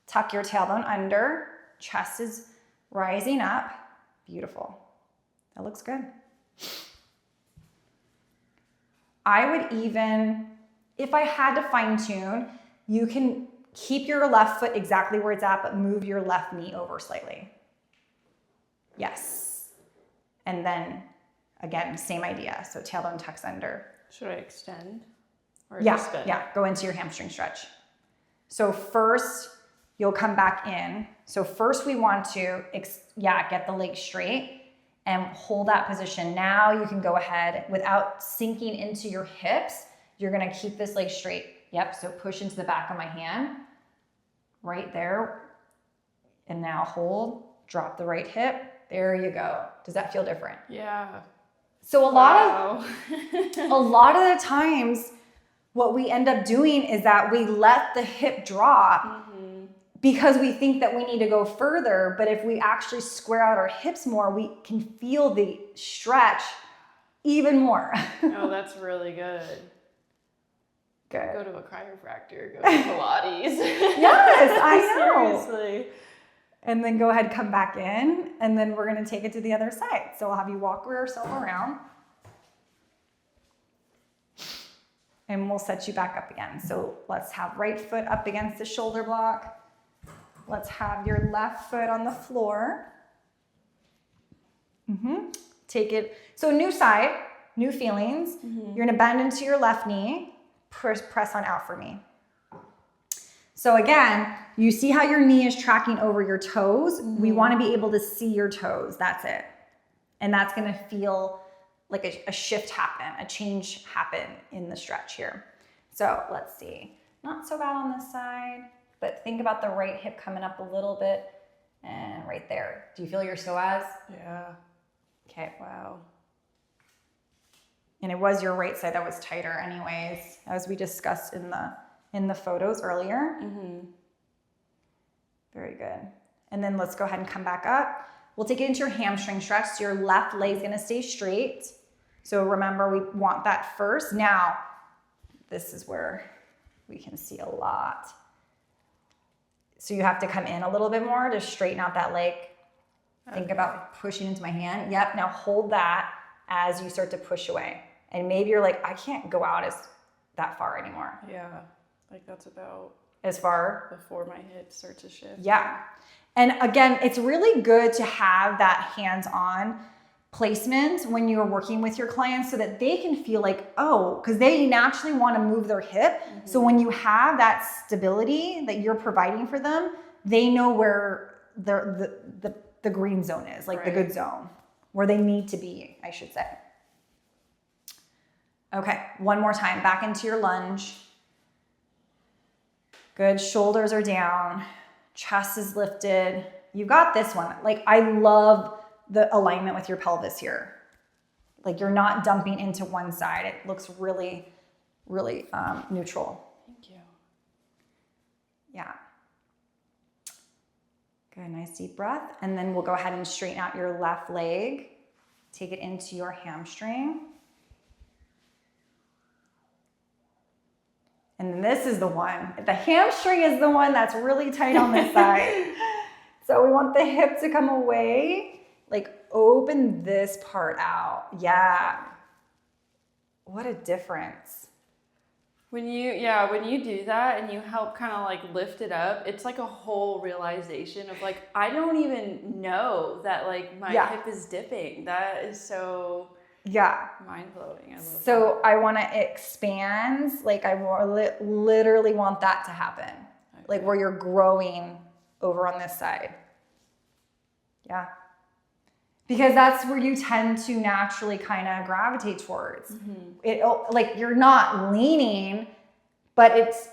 Tuck your tailbone under, chest is rising up. Beautiful. That looks good. I would even, if I had to fine tune, you can keep your left foot exactly where it's at, but move your left knee over slightly. Yes. And then again, same idea. So tailbone tucks under. Should I extend? Or Yeah, yeah, go into your hamstring stretch. So first, you'll come back in. So first we want to, get the leg straight and hold that position. Now you can go ahead without sinking into your hips. You're gonna keep this leg straight. Yep, so push into the back of my hand, right there. And now hold, drop the right hip. There you go. Does that feel different? Yeah. So a lot of the times, what we end up doing is that we let the hip drop because we think that we need to go further. But if we actually square out our hips more, we can feel the stretch even more. Oh, that's really good. Good. Go to a chiropractor, go to Pilates. Yes, I know. Seriously. And then go ahead, come back in, and then we're gonna take it to the other side. So I'll have you walk yourself around. And we'll set you back up again. So let's have right foot up against the shoulder block. Let's have your left foot on the floor. Take it, so new side, new feelings. You're gonna bend into your left knee, press on out for me. So again, you see how your knee is tracking over your toes? We wanna be able to see your toes, that's it. And that's gonna feel like a shift happen, a change happen in the stretch here. So let's see, not so bad on this side, but think about the right hip coming up a little bit and right there. Do you feel your psoas? Yeah. Okay. Wow. And it was your right side that was tighter anyways, as we discussed in the photos earlier. Very good. And then let's go ahead and come back up. We'll take it into your hamstring stretch. So your left leg is gonna stay straight. So remember, we want that first. Now, this is where we can see a lot. So you have to come in a little bit more to straighten out that leg. Think about pushing into my hand. Yep, now hold that as you start to push away. And maybe you're like, I can't go out that far anymore. Yeah, like that's about as far before my hips start to shift. Yeah. And again, it's really good to have that hands-on placement when you're working with your clients so that they can feel like, oh, because they naturally want to move their hip. So when you have that stability that you're providing for them, they know where the green zone is, like the good zone, where they need to be, I should say. Okay, one more time, back into your lunge. Good, shoulders are down, chest is lifted. You got this one. Like, I love the alignment with your pelvis here. Like you're not dumping into one side. It looks really, really neutral. Thank you. Yeah. Good, nice deep breath. And then we'll go ahead and straighten out your left leg. Take it into your hamstring. And this is the one. The hamstring is the one that's really tight on this side. So we want the hip to come away. Like open this part out. Yeah. What a difference. When you do that and you help kind of like lift it up, it's like a whole realization of like, I don't even know that like my hip is dipping. That is so mind-blowing. I love so that. I want to expand. Like I literally want that to happen. Okay. Like where you're growing over on this side. Yeah. Because that's where you tend to naturally kind of gravitate towards. It like you're not leaning, but it's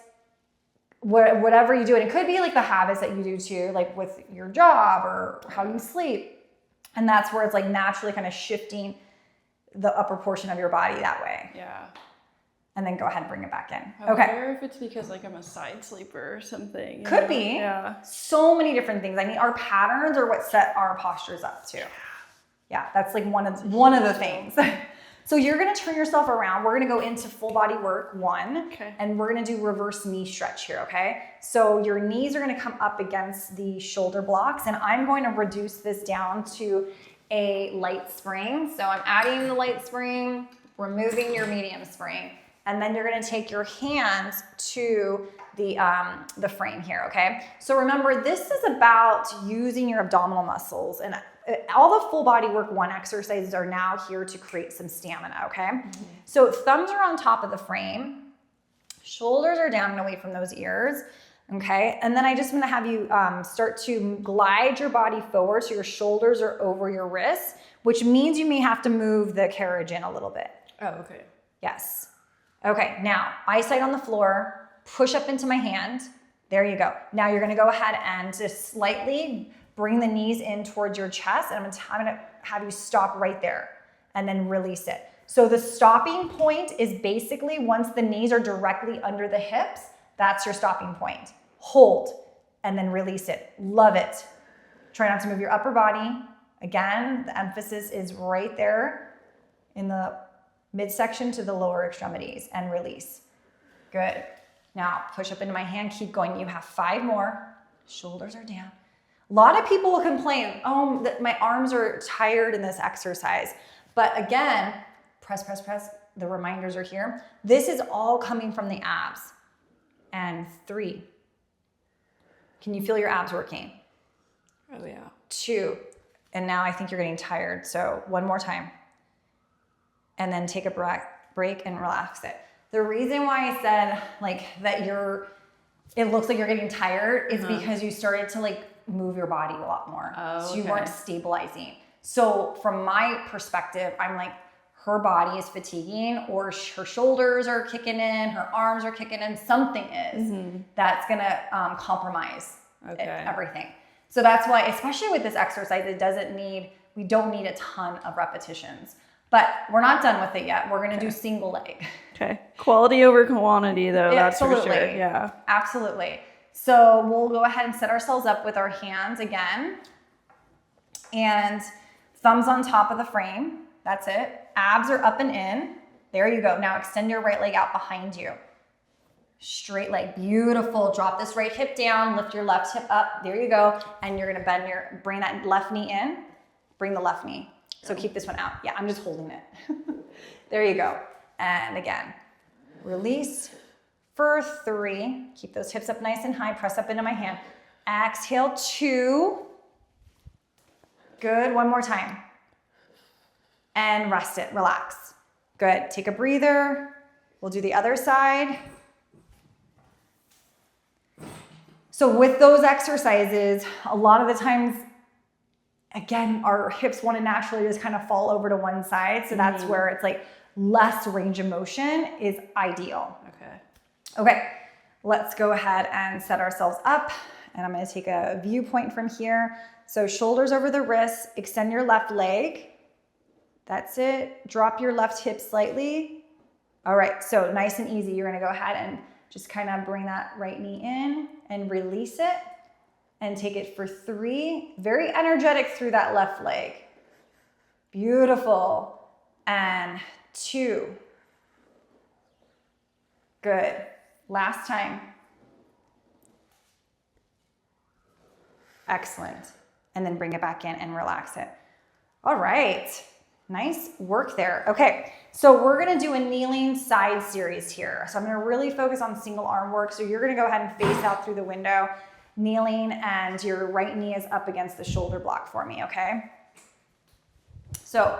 whatever you do. And it could be like the habits that you do too, like with your job or how you sleep. And that's where it's like naturally kind of shifting the upper portion of your body that way. Yeah. And then go ahead and bring it back in. I wonder if it's because like I'm a side sleeper or something. Could be. Yeah. So many different things. I mean, our patterns are what set our postures up too. Yeah, that's like one of the things. So you're gonna turn yourself around. We're gonna go into full body work 1. Okay. And we're gonna do reverse knee stretch here, okay? So your knees are gonna come up against the shoulder blocks, and I'm going to reduce this down to a light spring. So I'm adding the light spring, removing your medium spring, and then you're gonna take your hands to the frame here, okay? So remember, this is about using your abdominal muscles, and all the full body work 1 exercises are now here to create some stamina, okay? So thumbs are on top of the frame, shoulders are down and away from those ears, okay? And then I just wanna have you start to glide your body forward so your shoulders are over your wrists, which means you may have to move the carriage in a little bit. Oh, okay. Yes. Okay, now eyesight on the floor, push up into my hand. There you go. Now you're gonna go ahead and just slightly bring the knees in towards your chest, and I'm gonna have you stop right there and then release it. So the stopping point is basically once the knees are directly under the hips, that's your stopping point. Hold and then release it. Love it. Try not to move your upper body. Again, the emphasis is right there in the midsection to the lower extremities, and release. Good. Now push up into my hand, keep going. You have 5 more. Shoulders are down. A lot of people will complain, oh, that my arms are tired in this exercise. But again, press, press, press. The reminders are here. This is all coming from the abs. And 3. Can you feel your abs working? Oh, yeah. 2. And now I think you're getting tired. So 1 more time. And then take a break and relax it. The reason why I said like that it looks like you're getting tired is because you started to like move your body a lot more. Oh, so you weren't stabilizing. So from my perspective, I'm like, her body is fatiguing, or her shoulders are kicking in, her arms are kicking in, something is that's gonna compromise everything. So that's why, especially with this exercise, we don't need a ton of repetitions. But we're not done with it yet. We're gonna do single leg. Okay. Quality over quantity though, that's for sure. Yeah. Absolutely. So we'll go ahead and set ourselves up with our hands again. And thumbs on top of the frame. That's it. Abs are up and in. There you go. Now extend your right leg out behind you. Straight leg. Beautiful. Drop this right hip down. Lift your left hip up. There you go. And you're going to bring that left knee in. Bring the left knee. So keep this one out. Yeah, I'm just holding it. There you go. And again, release for 3. Keep those hips up nice and high. Press up into my hand. Exhale, 2. Good. 1 more time. And rest it. Relax. Good. Take a breather. We'll do the other side. So with those exercises, a lot of the times, again, our hips want to naturally just kind of fall over to one side. So that's where it's like less range of motion is ideal. Okay, let's go ahead and set ourselves up. And I'm going to take a viewpoint from here. So shoulders over the wrists, extend your left leg. That's it. Drop your left hip slightly. All right, so nice and easy. You're gonna go ahead and just kind of bring that right knee in and release it and take it for 3. Very energetic through that left leg. Beautiful. And 2. Good. Last time. Excellent. And then bring it back in and relax it. All right. Nice work there. Okay, so we're gonna do a kneeling side series here. So I'm gonna really focus on single arm work. So you're gonna go ahead and face out through the window, kneeling, and your right knee is up against the shoulder block for me, okay? So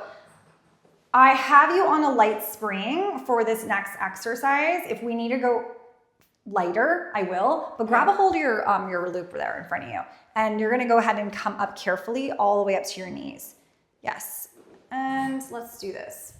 I have you on a light spring for this next exercise. If we need to go lighter, I will, but grab a hold of your loop there in front of you. And you're gonna go ahead and come up carefully all the way up to your knees. Yes. And let's do this.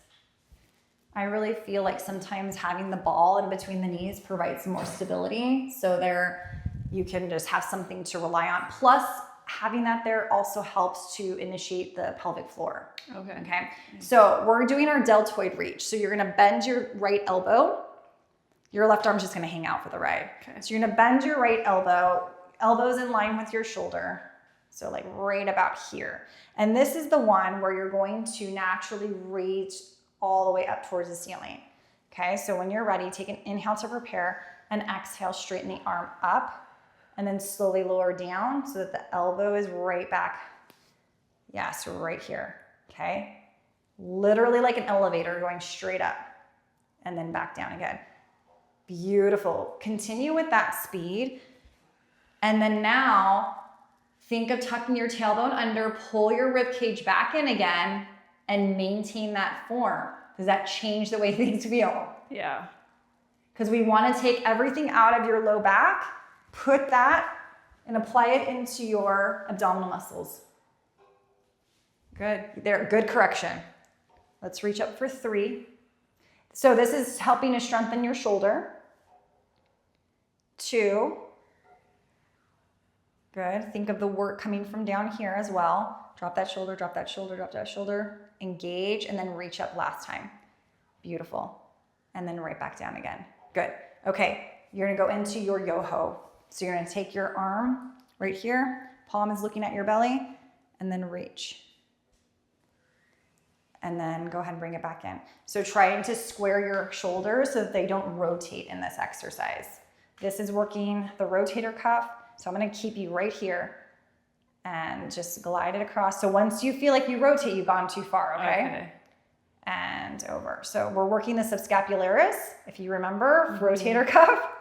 I really feel like sometimes having the ball in between the knees provides more stability. So there you can just have something to rely on. Plus, having that there also helps to initiate the pelvic floor. Okay. So we're doing our deltoid reach. So you're gonna bend your right elbow. Your left arm's just gonna hang out for the ride. Okay. So you're gonna bend your right elbow, elbows in line with your shoulder. So like right about here. And this is the one where you're going to naturally reach all the way up towards the ceiling. Okay, so when you're ready, take an inhale to prepare and exhale, straighten the arm up and then slowly lower down so that the elbow is right back. Yes, right here, okay? Literally like an elevator going straight up and then back down again. Beautiful. Continue with that speed. And then now, think of tucking your tailbone under, pull your rib cage back in again, and maintain that form. Does that change the way things feel? Yeah. Because we want to take everything out of your low back, put that, and apply it into your abdominal muscles. Good. There, good correction. Let's reach up for 3. So this is helping to strengthen your shoulder. 2. Good. Think of the work coming from down here as well. Drop that shoulder, drop that shoulder, drop that shoulder. Engage, and then reach up last time. Beautiful. And then right back down again. Good. Okay, you're gonna go into your yo-ho. So you're gonna take your arm right here, palm is looking at your belly, and then reach. And then go ahead and bring it back in. So trying to square your shoulders so that they don't rotate in this exercise. This is working the rotator cuff. So I'm gonna keep you right here and just glide it across. So once you feel like you rotate, you've gone too far, okay? And over. So we're working the subscapularis, if you remember, rotator cuff.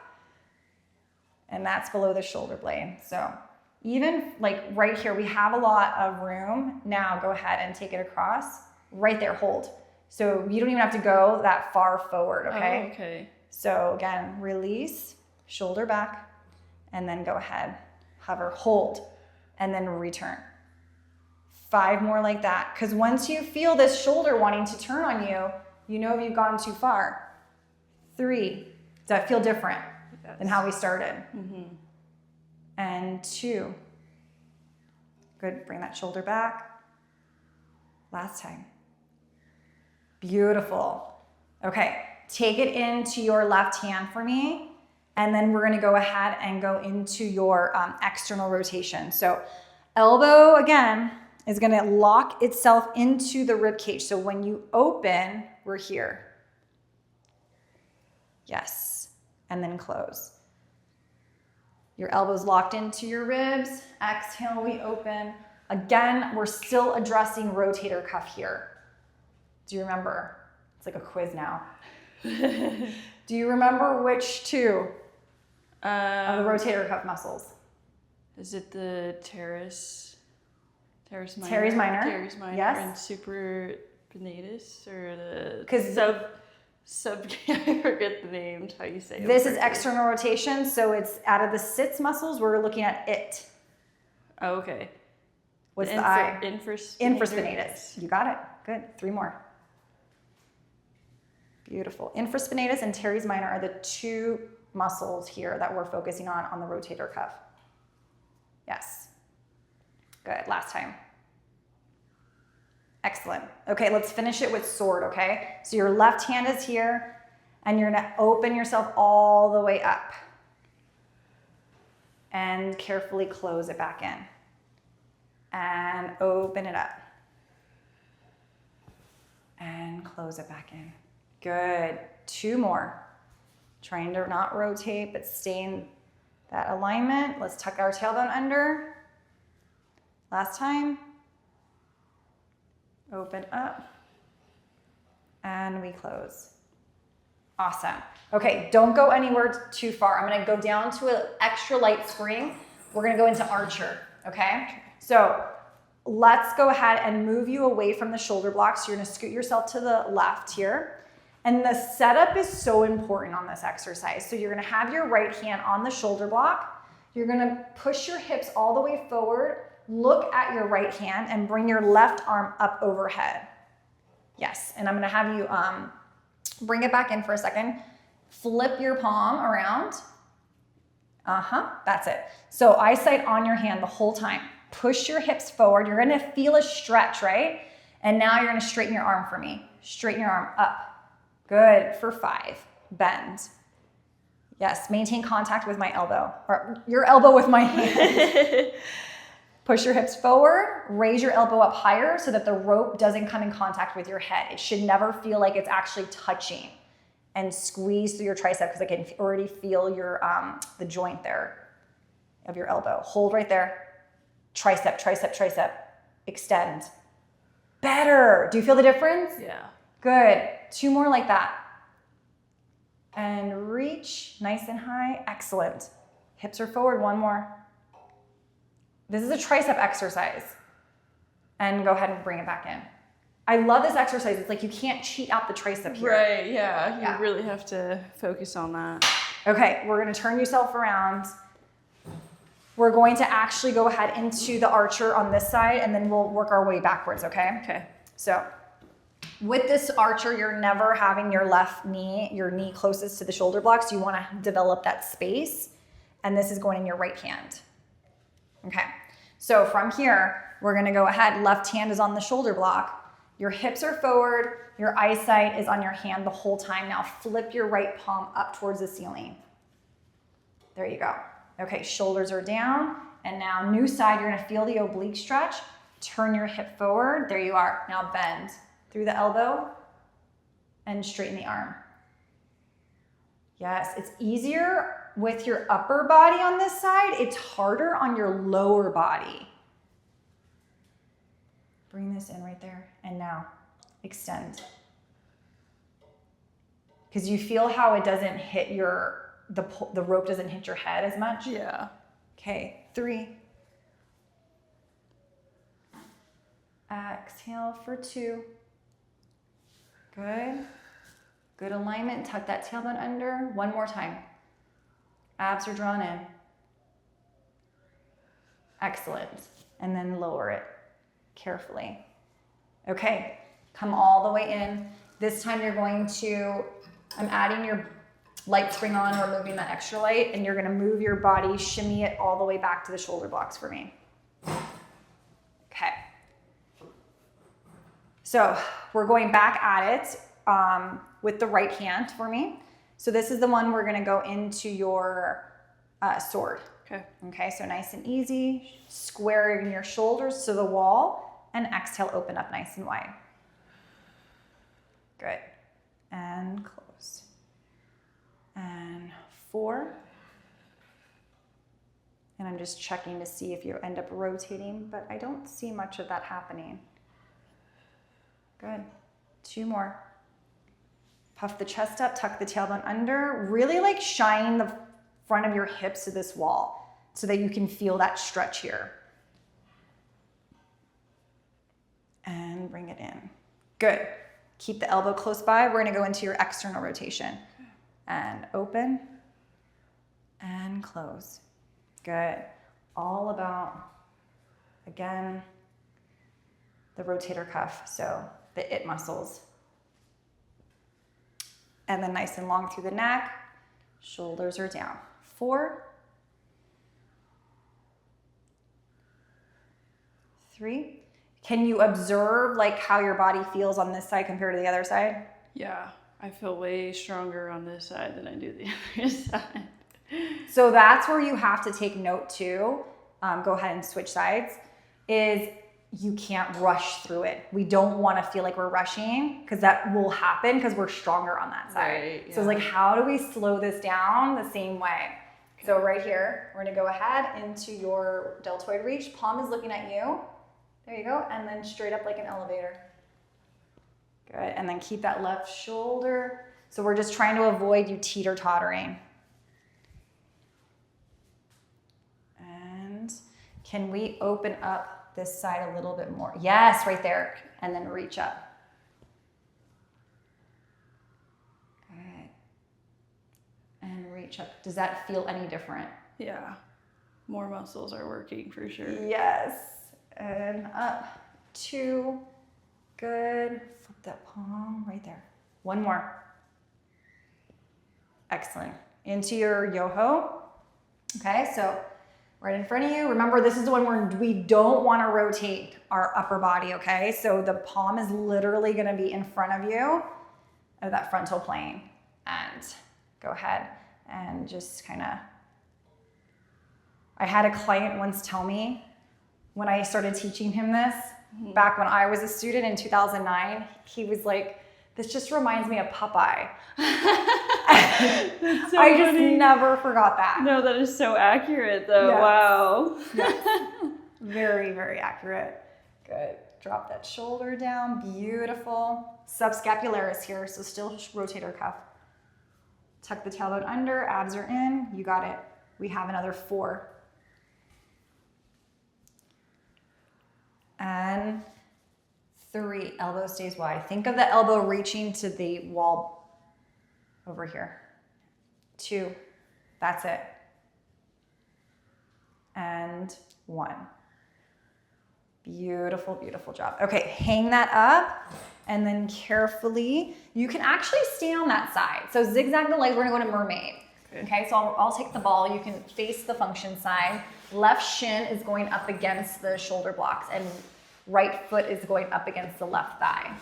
And that's below the shoulder blade. So even like right here, we have a lot of room. Now go ahead and take it across. Right there, hold. So you don't even have to go that far forward, okay? Oh, okay. So again, release, shoulder back, and then go ahead, hover, hold, and then return. 5 more like that. Because once you feel this shoulder wanting to turn on you, you know you've gone too far. 3. Does that feel different than how we started? And 2. Good, bring that shoulder back. Last time. Beautiful. Okay, take it into your left hand for me. And then we're gonna go ahead and go into your external rotation. So elbow, again, is gonna lock itself into the rib cage. So when you open, we're here. Yes, and then close. Your elbow's locked into your ribs. Exhale, we open. Again, we're still addressing rotator cuff here. Do you remember? It's like a quiz now. Do you remember which 2 of the rotator cuff muscles? Is it the teres minor? Teres minor. Teres minor, yes. And supraspinatus, or the sub. I forget the names. How you say it? This is external rotation, so it's out of the sits muscles. We're looking at it. Oh, okay. What's the I? Infraspinatus. Infraspinatus. You got it. Good. 3 more. Beautiful. Infraspinatus and teres minor are the 2 muscles here that we're focusing on the rotator cuff. Yes. Good. Last time. Excellent. Okay, let's finish it with sword, okay? So your left hand is here, and you're gonna open yourself all the way up. And carefully close it back in. And open it up. And close it back in. Good. 2 more. Trying to not rotate, but stay in that alignment. Let's tuck our tailbone under. Last time. Open up. And we close. Awesome. Okay, don't go anywhere too far. I'm gonna go down to an extra light spring. We're gonna go into archer, okay? So let's go ahead and move you away from the shoulder blocks. You're gonna scoot yourself to the left here. And the setup is so important on this exercise. So you're gonna have your right hand on the shoulder block. You're gonna push your hips all the way forward, look at your right hand, and bring your left arm up overhead. Yes, and I'm gonna have you bring it back in for a second. Flip your palm around. That's it. So eyesight on your hand the whole time. Push your hips forward. You're gonna feel a stretch, right? And now you're gonna straighten your arm for me. Straighten your arm up. Good, for 5. Bend. Yes, maintain contact with my elbow, or your elbow with my hand. Push your hips forward, raise your elbow up higher so that the rope doesn't come in contact with your head. It should never feel like it's actually touching. And squeeze through your tricep because I can already feel your the joint there of your elbow. Hold right there. Tricep, tricep, tricep. Extend. Better. Do you feel the difference? Yeah. Good. 2 more like that. And reach nice and high. Excellent. Hips are forward. 1 more. This is a tricep exercise. And go ahead and bring it back in. I love this exercise. It's like you can't cheat out the tricep here. Right, yeah. You really have to focus on that. Okay, we're gonna turn yourself around. We're going to actually go ahead into the archer on this side, and then we'll work our way backwards, okay? Okay. So with this archer, you're never having your knee closest to the shoulder blocks. You wanna develop that space, and this is going in your right hand. Okay, so from here, we're gonna go ahead, left hand is on the shoulder block. Your hips are forward, your eyesight is on your hand the whole time. Now flip your right palm up towards the ceiling. There you go. Okay, shoulders are down, and now new side, you're gonna feel the oblique stretch. Turn your hip forward, there you are. Now bend through the elbow and straighten the arm. Yes, it's easier with your upper body on this side. It's harder on your lower body. Bring this in right there, and now extend. Because you feel how it doesn't hit the rope doesn't hit your head as much? Yeah. Okay, 3. Exhale for 2. Good. Good alignment, tuck that tailbone under. 1 more time. Abs are drawn in. Excellent. And then lower it carefully. Okay, come all the way in. This time you're going to, I'm adding your light spring on, removing that extra light, and you're gonna move your body, shimmy it all the way back to the shoulder blocks for me. Okay. So we're going back at it with the right hand for me. So this is the one we're gonna go into your sword. Okay. Okay, so nice and easy, squaring your shoulders to the wall, and exhale, open up nice and wide. Good. And close. And 4. And I'm just checking to see if you end up rotating, but I don't see much of that happening. Good. 2 more. Puff the chest up, tuck the tailbone under. Really like shine the front of your hips to this wall so that you can feel that stretch here. And bring it in. Good. Keep the elbow close by. We're gonna go into your external rotation. And open and close. Good. All about, again, the rotator cuff, so the it muscles. And then nice and long through the neck. Shoulders are down. 4, 3. You Can you observe like how your body feels on this side compared to the other side? Yeah, I feel way stronger on this side than I do the other side. So that's where you have to take note too. Go ahead and switch sides. Is you can't rush through it. We don't want to feel like we're rushing because that will happen because we're stronger on that side. Right, yeah. So it's like, how do we slow this down the same way? Okay. So right here, we're gonna go ahead into your deltoid reach. Palm is looking at you. There you go. And then straight up like an elevator. Good. And then keep that left shoulder. So we're just trying to avoid you teeter-tottering. And can we open up this side a little bit more? Yes, right there. And then reach up. Good. And reach up. Does that feel any different? Yeah, more muscles are working for sure. Yes. And up. 2. Good. Flip that palm right there. 1 more. Excellent. Into your yoho. Okay, so right in front of you. Remember, this is the one where we don't want to rotate our upper body, okay? So the palm is literally going to be in front of you of that frontal plane. And go ahead and just kind of... I had a client once tell me when I started teaching him this, back when I was a student in 2009, he was like, this just reminds me of Popeye. That's so I just funny. never forgot that. No, that is so accurate though. Yes. Wow. Yes. Very, very accurate. Good. Drop that shoulder down. Beautiful. Subscapularis here, so still rotate our cuff. Tuck the tailbone under, abs are in. You got it. We have another 4. And 3, elbow stays wide. Think of the elbow reaching to the wall over here. 2, that's it. And 1. Beautiful, beautiful job. Okay, hang that up and then carefully, you can actually stay on that side. So zigzag the legs, we're gonna go to Mermaid. Okay, so I'll take the ball, you can face the function side. Left shin is going up against the shoulder blocks and right foot is going up against the left thigh.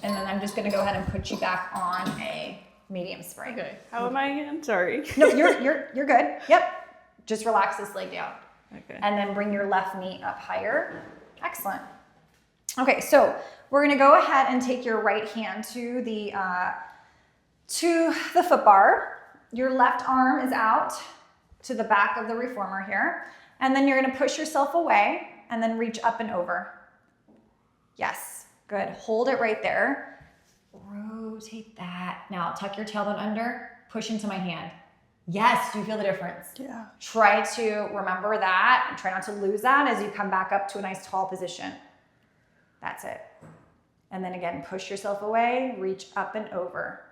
And then I'm just gonna go ahead and put you back on a medium spring. Okay, how am I again? Sorry. No, you're good. Yep. Just relax this leg down. Okay. And then bring your left knee up higher. Excellent. Okay, so we're gonna go ahead and take your right hand to the foot bar. Your left arm is out to the back of the reformer here. And then you're gonna push yourself away and then reach up and over. Yes, good. Hold it right there. Rotate that. Now tuck your tailbone under, push into my hand. Yes, do you feel the difference? Yeah. Try to remember that and try not to lose that as you come back up to a nice tall position. That's it. And then again, push yourself away, reach up and over.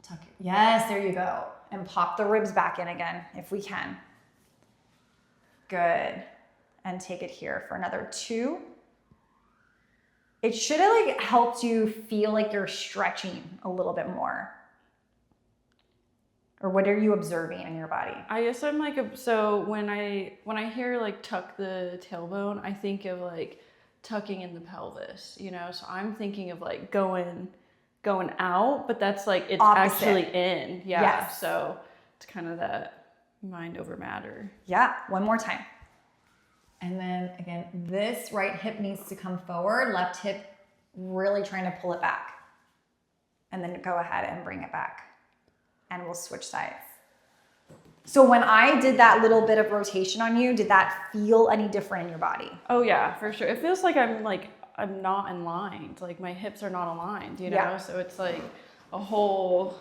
Tuck it. Yes, there you go. And pop the ribs back in again if we can. Good. And take it here for another 2. It should have like helped you feel like you're stretching a little bit more. Or what are you observing in your body? I guess I'm like, so when I hear like tuck the tailbone, I think of like tucking in the pelvis, you know? So I'm thinking of like going out, but that's like, it's Opposite. actually in. Yeah. Yes. So it's kind of that mind over matter. Yeah, one more time. And then again, this right hip needs to come forward, left hip really trying to pull it back. And then go ahead and bring it back. And we'll switch sides. So when I did that little bit of rotation on you, did that feel any different in your body? Oh yeah, for sure. It feels like I'm not aligned. Like my hips are not aligned, you know? Yeah. So it's like a whole,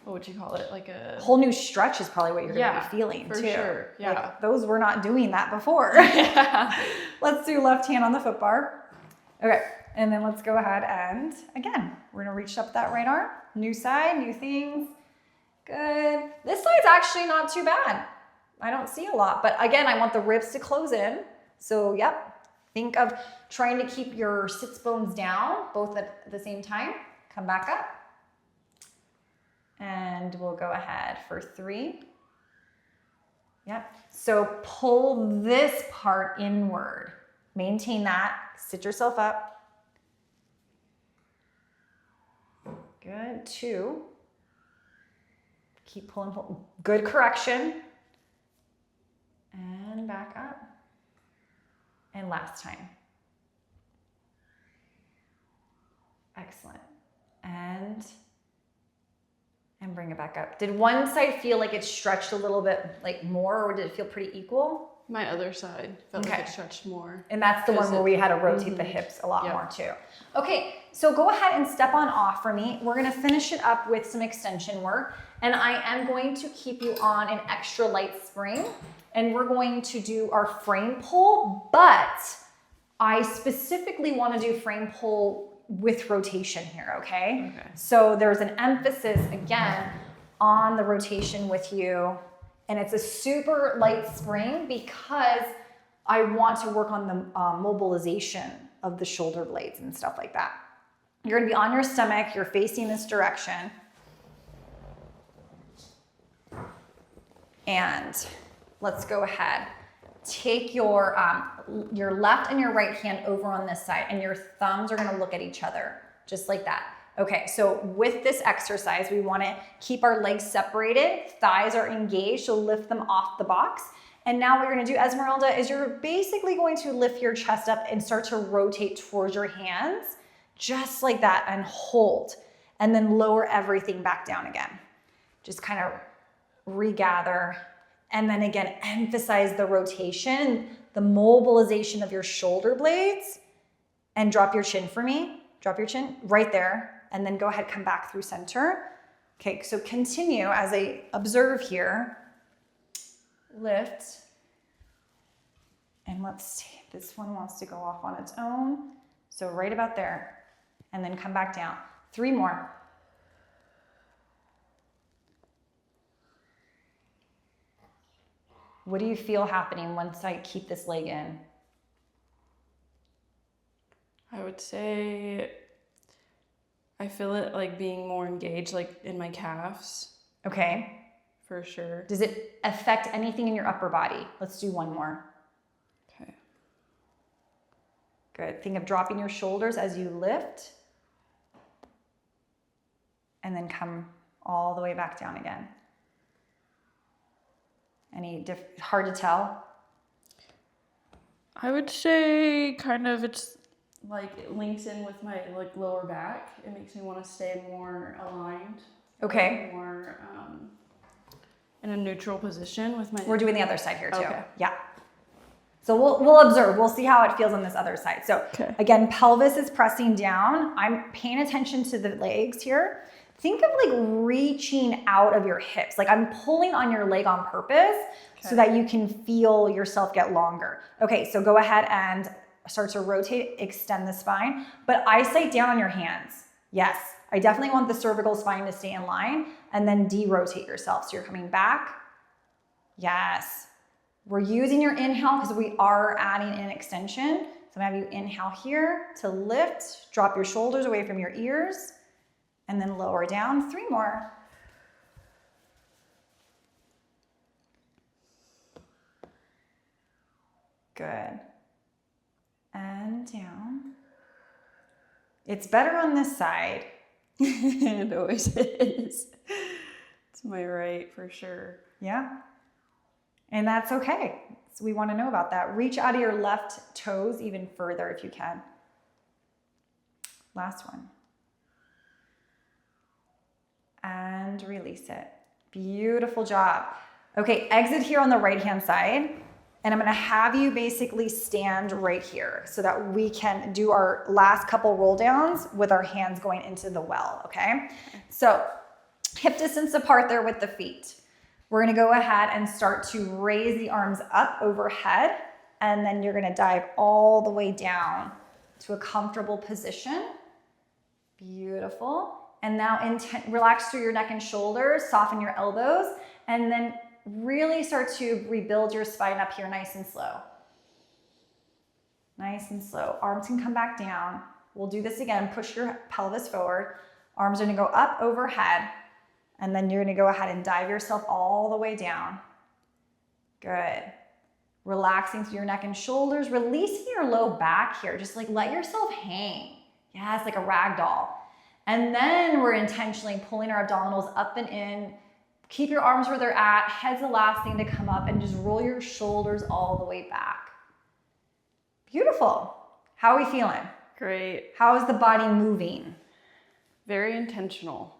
what would you call it? Like a whole new stretch is probably what you're going to Yeah, be feeling for too. sure. Yeah. Like, those were not doing that before. Yeah. Let's do left hand on the foot bar. Okay. And then let's go ahead and again, we're going to reach up that right arm. New side, new things. Good. This side's actually not too bad. I don't see a lot, but again, I want the ribs to close in. So yep, think of trying to keep your sits bones down, both at the same time. Come back up. And we'll go ahead for 3. Yep. So pull this part inward. Maintain that. Sit yourself up. Good. 2. Keep pulling. Good correction. And back up. And last time. Excellent. And bring it back up. Did one side feel like it stretched a little bit like more, or did it feel pretty equal? My other side felt like it stretched more. And that's the one where we had to rotate the hips a lot more too. Okay, so go ahead and step on off for me. We're gonna finish it up with some extension work, and I am going to keep you on an extra light spring, and we're going to do our frame pull, but I specifically wanna do frame pull with rotation here, okay? So there's an emphasis again on the rotation with you, and it's a super light spring because I want to work on the mobilization of the shoulder blades and stuff like that. You're gonna be on your stomach, you're facing this direction, and let's go ahead. Take your left and your right hand over on this side, and your thumbs are gonna look at each other, just like that. Okay, so with this exercise, we wanna keep our legs separated, thighs are engaged, so lift them off the box. And now what you're gonna do, Esmeralda, is you're basically going to lift your chest up and start to rotate towards your hands, just like that, and hold. And then lower everything back down again. Just kind of regather. And then again, emphasize the rotation, the mobilization of your shoulder blades, and drop your chin for me. Drop your chin right there, and then go ahead, come back through center. Okay, so continue as I observe here. Lift. And let's see, this one wants to go off on its own. So right about there, and then come back down. 3 more. What do you feel happening once I keep this leg in? I would say I feel it like being more engaged, like in my calves. Okay. For sure. Does it affect anything in your upper body? Let's do 1 more. Okay. Good. Think of dropping your shoulders as you lift. And then come all the way back down again. Hard to tell? I would say kind of it's like it links in with my like lower back. It makes me want to stay more aligned. Okay. More in a neutral position with my... We're doing the other side here too. Okay. Yeah. So we'll observe. We'll see how it feels on this other side. So again, pelvis is pressing down. I'm paying attention to the legs here. Think of like reaching out of your hips. Like I'm pulling on your leg on purpose so that you can feel yourself get longer. Okay, so go ahead and start to rotate, extend the spine, but eyesight down on your hands. Yes, I definitely want the cervical spine to stay in line, and then de-rotate yourself. So you're coming back. Yes. We're using your inhale because we are adding in extension. So I'm gonna have you inhale here to lift, drop your shoulders away from your ears, and then lower down. 3 more. Good. And down. It's better on this side. It always is. It's my right for sure. Yeah. And that's okay. So we want to know about that. Reach out of your left toes even further if you can. Last one. And release it. Beautiful job. Okay, exit here on the right-hand side. And I'm gonna have you basically stand right here so that we can do our last couple roll downs with our hands going into the well, okay? So hip distance apart there with the feet. We're gonna go ahead and start to raise the arms up overhead, and then you're gonna dive all the way down to a comfortable position. Beautiful. And now relax through your neck and shoulders, soften your elbows, and then really start to rebuild your spine up here nice and slow. Nice and slow. Arms can come back down. We'll do this again. Push your pelvis forward. Arms are gonna go up overhead, and then you're gonna go ahead and dive yourself all the way down. Good. Relaxing through your neck and shoulders, releasing your low back here. Just like let yourself hang. Yes, like a rag doll. And then we're intentionally pulling our abdominals up and in. Keep your arms where they're at. Head's the last thing to come up and just roll your shoulders all the way back. Beautiful. How are we feeling? Great. How is the body moving? Very intentional.